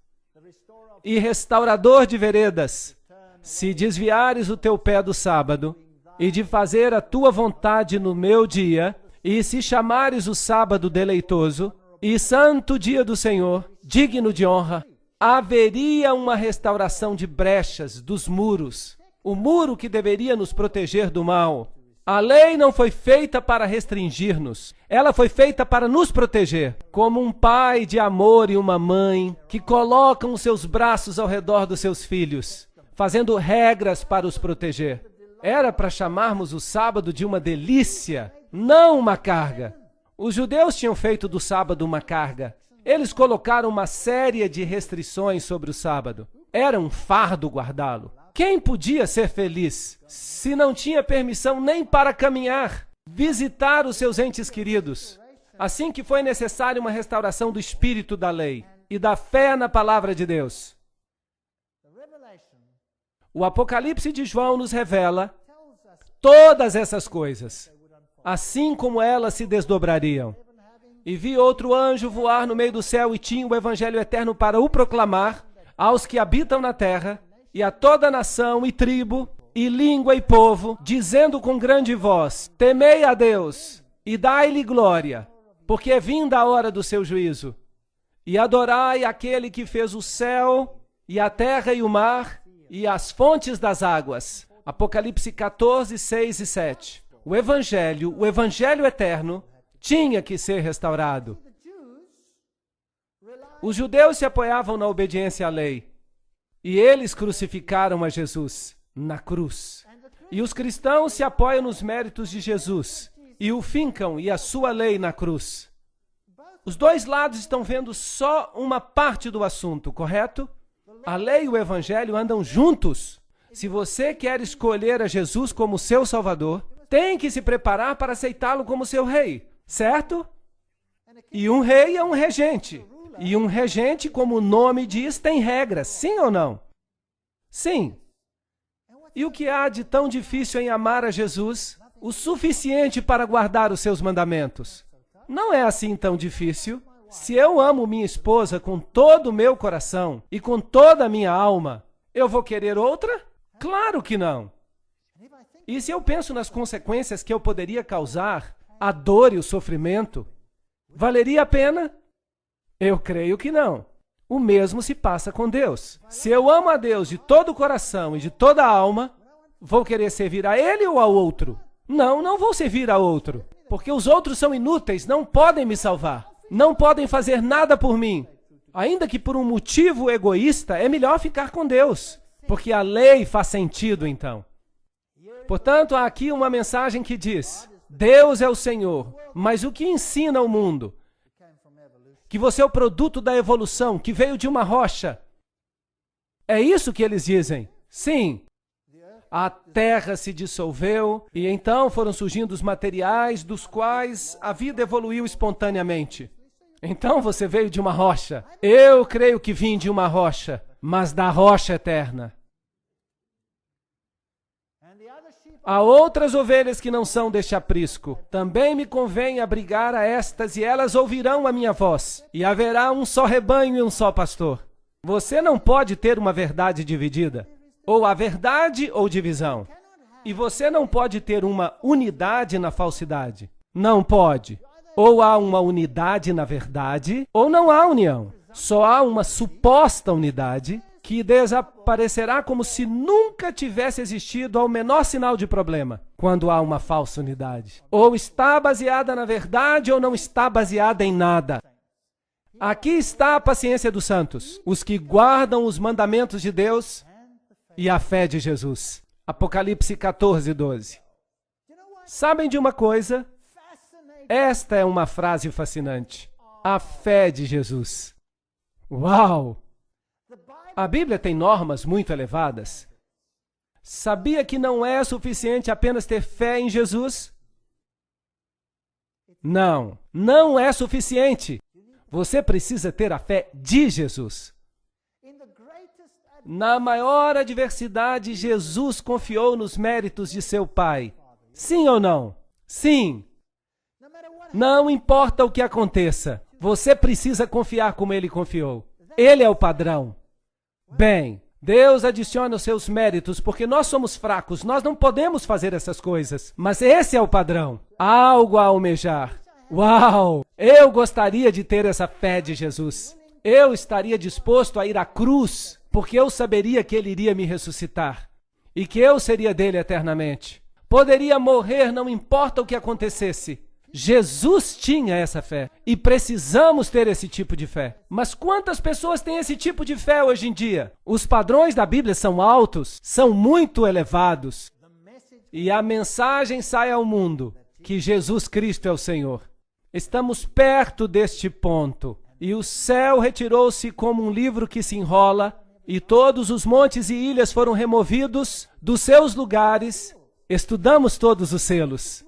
A: e restaurador de veredas, se desviares o teu pé do sábado e de fazer a tua vontade no meu dia, e se chamares o sábado deleitoso e santo dia do Senhor, digno de honra, haveria uma restauração de brechas, dos muros, o muro que deveria nos proteger do mal. A lei não foi feita para restringir-nos, ela foi feita para nos proteger, como um pai de amor e uma mãe que colocam os seus braços ao redor dos seus filhos, fazendo regras para os proteger. Era para chamarmos o sábado de uma delícia, não uma carga. Os judeus tinham feito do sábado uma carga. Eles colocaram uma série de restrições sobre o sábado. Era um fardo guardá-lo. Quem podia ser feliz se não tinha permissão nem para caminhar, visitar os seus entes queridos? Assim que foi necessária uma restauração do espírito da lei e da fé na palavra de Deus. O Apocalipse de João nos revela todas essas coisas, assim como elas se desdobrariam. E vi outro anjo voar no meio do céu e tinha o evangelho eterno para o proclamar aos que habitam na terra e a toda nação e tribo e língua e povo, dizendo com grande voz: temei a Deus e dai-lhe glória, porque é vinda a hora do seu juízo. E adorai aquele que fez o céu e a terra e o mar e as fontes das águas. Apocalipse 14, 6 e 7. O evangelho eterno, tinha que ser restaurado. Os judeus se apoiavam na obediência à lei. E eles crucificaram a Jesus na cruz. E os cristãos se apoiam nos méritos de Jesus e o fincam e a sua lei na cruz. Os dois lados estão vendo só uma parte do assunto, correto? A lei e o evangelho andam juntos. Se você quer escolher a Jesus como seu Salvador, tem que se preparar para aceitá-lo como seu rei, certo? E um rei é um regente. E um regente, como o nome diz, tem regras, sim ou não? Sim. E o que há de tão difícil em amar a Jesus? O suficiente para guardar os seus mandamentos. Não é assim tão difícil. Se eu amo minha esposa com todo o meu coração e com toda a minha alma, eu vou querer outra? Claro que não. E se eu penso nas consequências que eu poderia causar, a dor e o sofrimento, valeria a pena? Eu creio que não. O mesmo se passa com Deus. Se eu amo a Deus de todo o coração e de toda a alma, vou querer servir a Ele ou ao outro? Não, não vou servir a outro, porque os outros são inúteis, não podem me salvar, não podem fazer nada por mim. Ainda que por um motivo egoísta, é melhor ficar com Deus, porque a lei faz sentido então. Portanto, há aqui uma mensagem que diz: Deus é o Senhor, mas o que ensina ao mundo? Que você é o produto da evolução, que veio de uma rocha. É isso que eles dizem. Sim. A terra se dissolveu e então foram surgindo os materiais dos quais a vida evoluiu espontaneamente. Então você veio de uma rocha. Eu creio que vim de uma rocha, mas da rocha eterna. Há outras ovelhas que não são deste aprisco. Também me convém abrigar a estas, e elas ouvirão a minha voz. E haverá um só rebanho e um só pastor. Você não pode ter uma verdade dividida. Ou a verdade ou divisão. E você não pode ter uma unidade na falsidade. Não pode. Ou há uma unidade na verdade, ou não há união. Só há uma suposta unidade que desaparecerá como se nunca tivesse existido ao menor sinal de problema, quando há uma falsa unidade. Ou está baseada na verdade ou não está baseada em nada. Aqui está a paciência dos santos, os que guardam os mandamentos de Deus e a fé de Jesus. Apocalipse 14, 12. Sabem de uma coisa? Esta é uma frase fascinante. A fé de Jesus. Uau! A Bíblia tem normas muito elevadas. Sabia que não é suficiente apenas ter fé em Jesus? Não, não é suficiente. Você precisa ter a fé de Jesus. Na maior adversidade, Jesus confiou nos méritos de seu Pai. Sim ou não? Sim. Não importa o que aconteça, você precisa confiar como Ele confiou. Ele é o padrão. Bem, Deus adiciona os seus méritos, porque nós somos fracos, nós não podemos fazer essas coisas. Mas esse é o padrão. Algo a almejar. Uau! Eu gostaria de ter essa fé de Jesus. Eu estaria disposto a ir à cruz, porque eu saberia que Ele iria me ressuscitar. E que eu seria dele eternamente. Poderia morrer, não importa o que acontecesse. Jesus tinha essa fé e precisamos ter esse tipo de fé. Mas quantas pessoas têm esse tipo de fé hoje em dia? Os padrões da Bíblia são altos, são muito elevados. E a mensagem sai ao mundo que Jesus Cristo é o Senhor. Estamos perto deste ponto. E o céu retirou-se como um livro que se enrola, e todos os montes e ilhas foram removidos dos seus lugares. Estudamos todos os selos.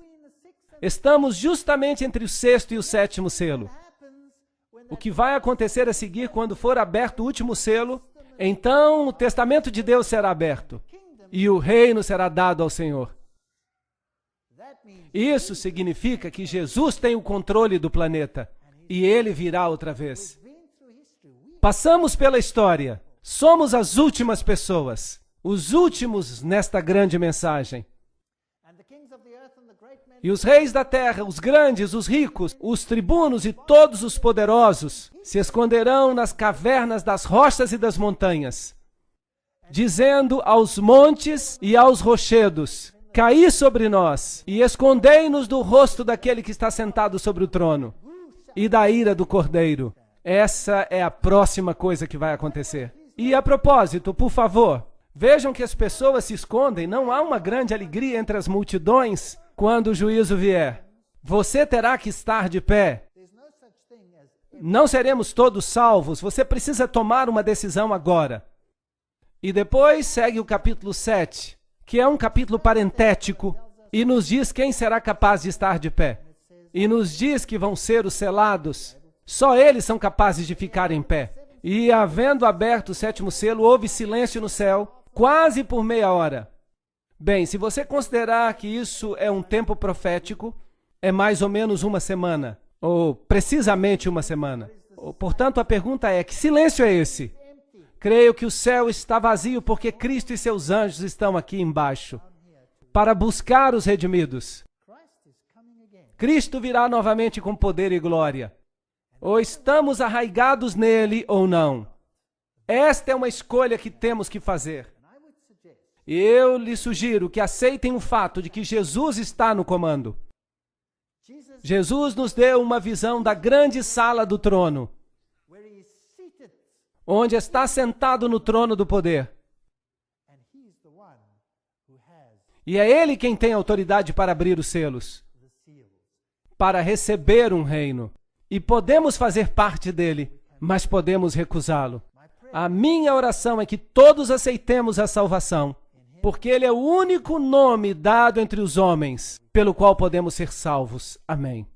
A: Estamos justamente entre o sexto e o sétimo selo. O que vai acontecer a seguir quando for aberto o último selo? Então o testamento de Deus será aberto e o reino será dado ao Senhor. Isso significa que Jesus tem o controle do planeta e Ele virá outra vez. Passamos pela história. Somos as últimas pessoas, os últimos nesta grande mensagem. E os reis da terra, os grandes, os ricos, os tribunos e todos os poderosos se esconderão nas cavernas das rochas e das montanhas, dizendo aos montes e aos rochedos: caí sobre nós e escondei-nos do rosto daquele que está sentado sobre o trono e da ira do Cordeiro. Essa é a próxima coisa que vai acontecer. E a propósito, por favor, vejam que as pessoas se escondem, não há uma grande alegria entre as multidões quando o juízo vier. Você terá que estar de pé. Não seremos todos salvos, você precisa tomar uma decisão agora. E depois segue o capítulo 7, que é um capítulo parentético, e nos diz quem será capaz de estar de pé. E nos diz que vão ser os selados. Só eles são capazes de ficar em pé. E, havendo aberto o 7º selo, houve silêncio no céu, quase por meia hora. Bem, se você considerar que isso é um tempo profético, é mais ou menos uma semana, ou precisamente uma semana. Portanto, a pergunta é: que silêncio é esse? Creio que o céu está vazio porque Cristo e seus anjos estão aqui embaixo para buscar os redimidos. Cristo virá novamente com poder e glória. Ou estamos arraigados nele ou não. Esta é uma escolha que temos que fazer. Eu lhe sugiro que aceitem o fato de que Jesus está no comando. Jesus nos deu uma visão da grande sala do trono, onde está sentado no trono do poder. E é Ele quem tem autoridade para abrir os selos, para receber um reino. E podemos fazer parte dele, mas podemos recusá-lo. A minha oração é que todos aceitemos a salvação, porque Ele é o único nome dado entre os homens pelo qual podemos ser salvos. Amém.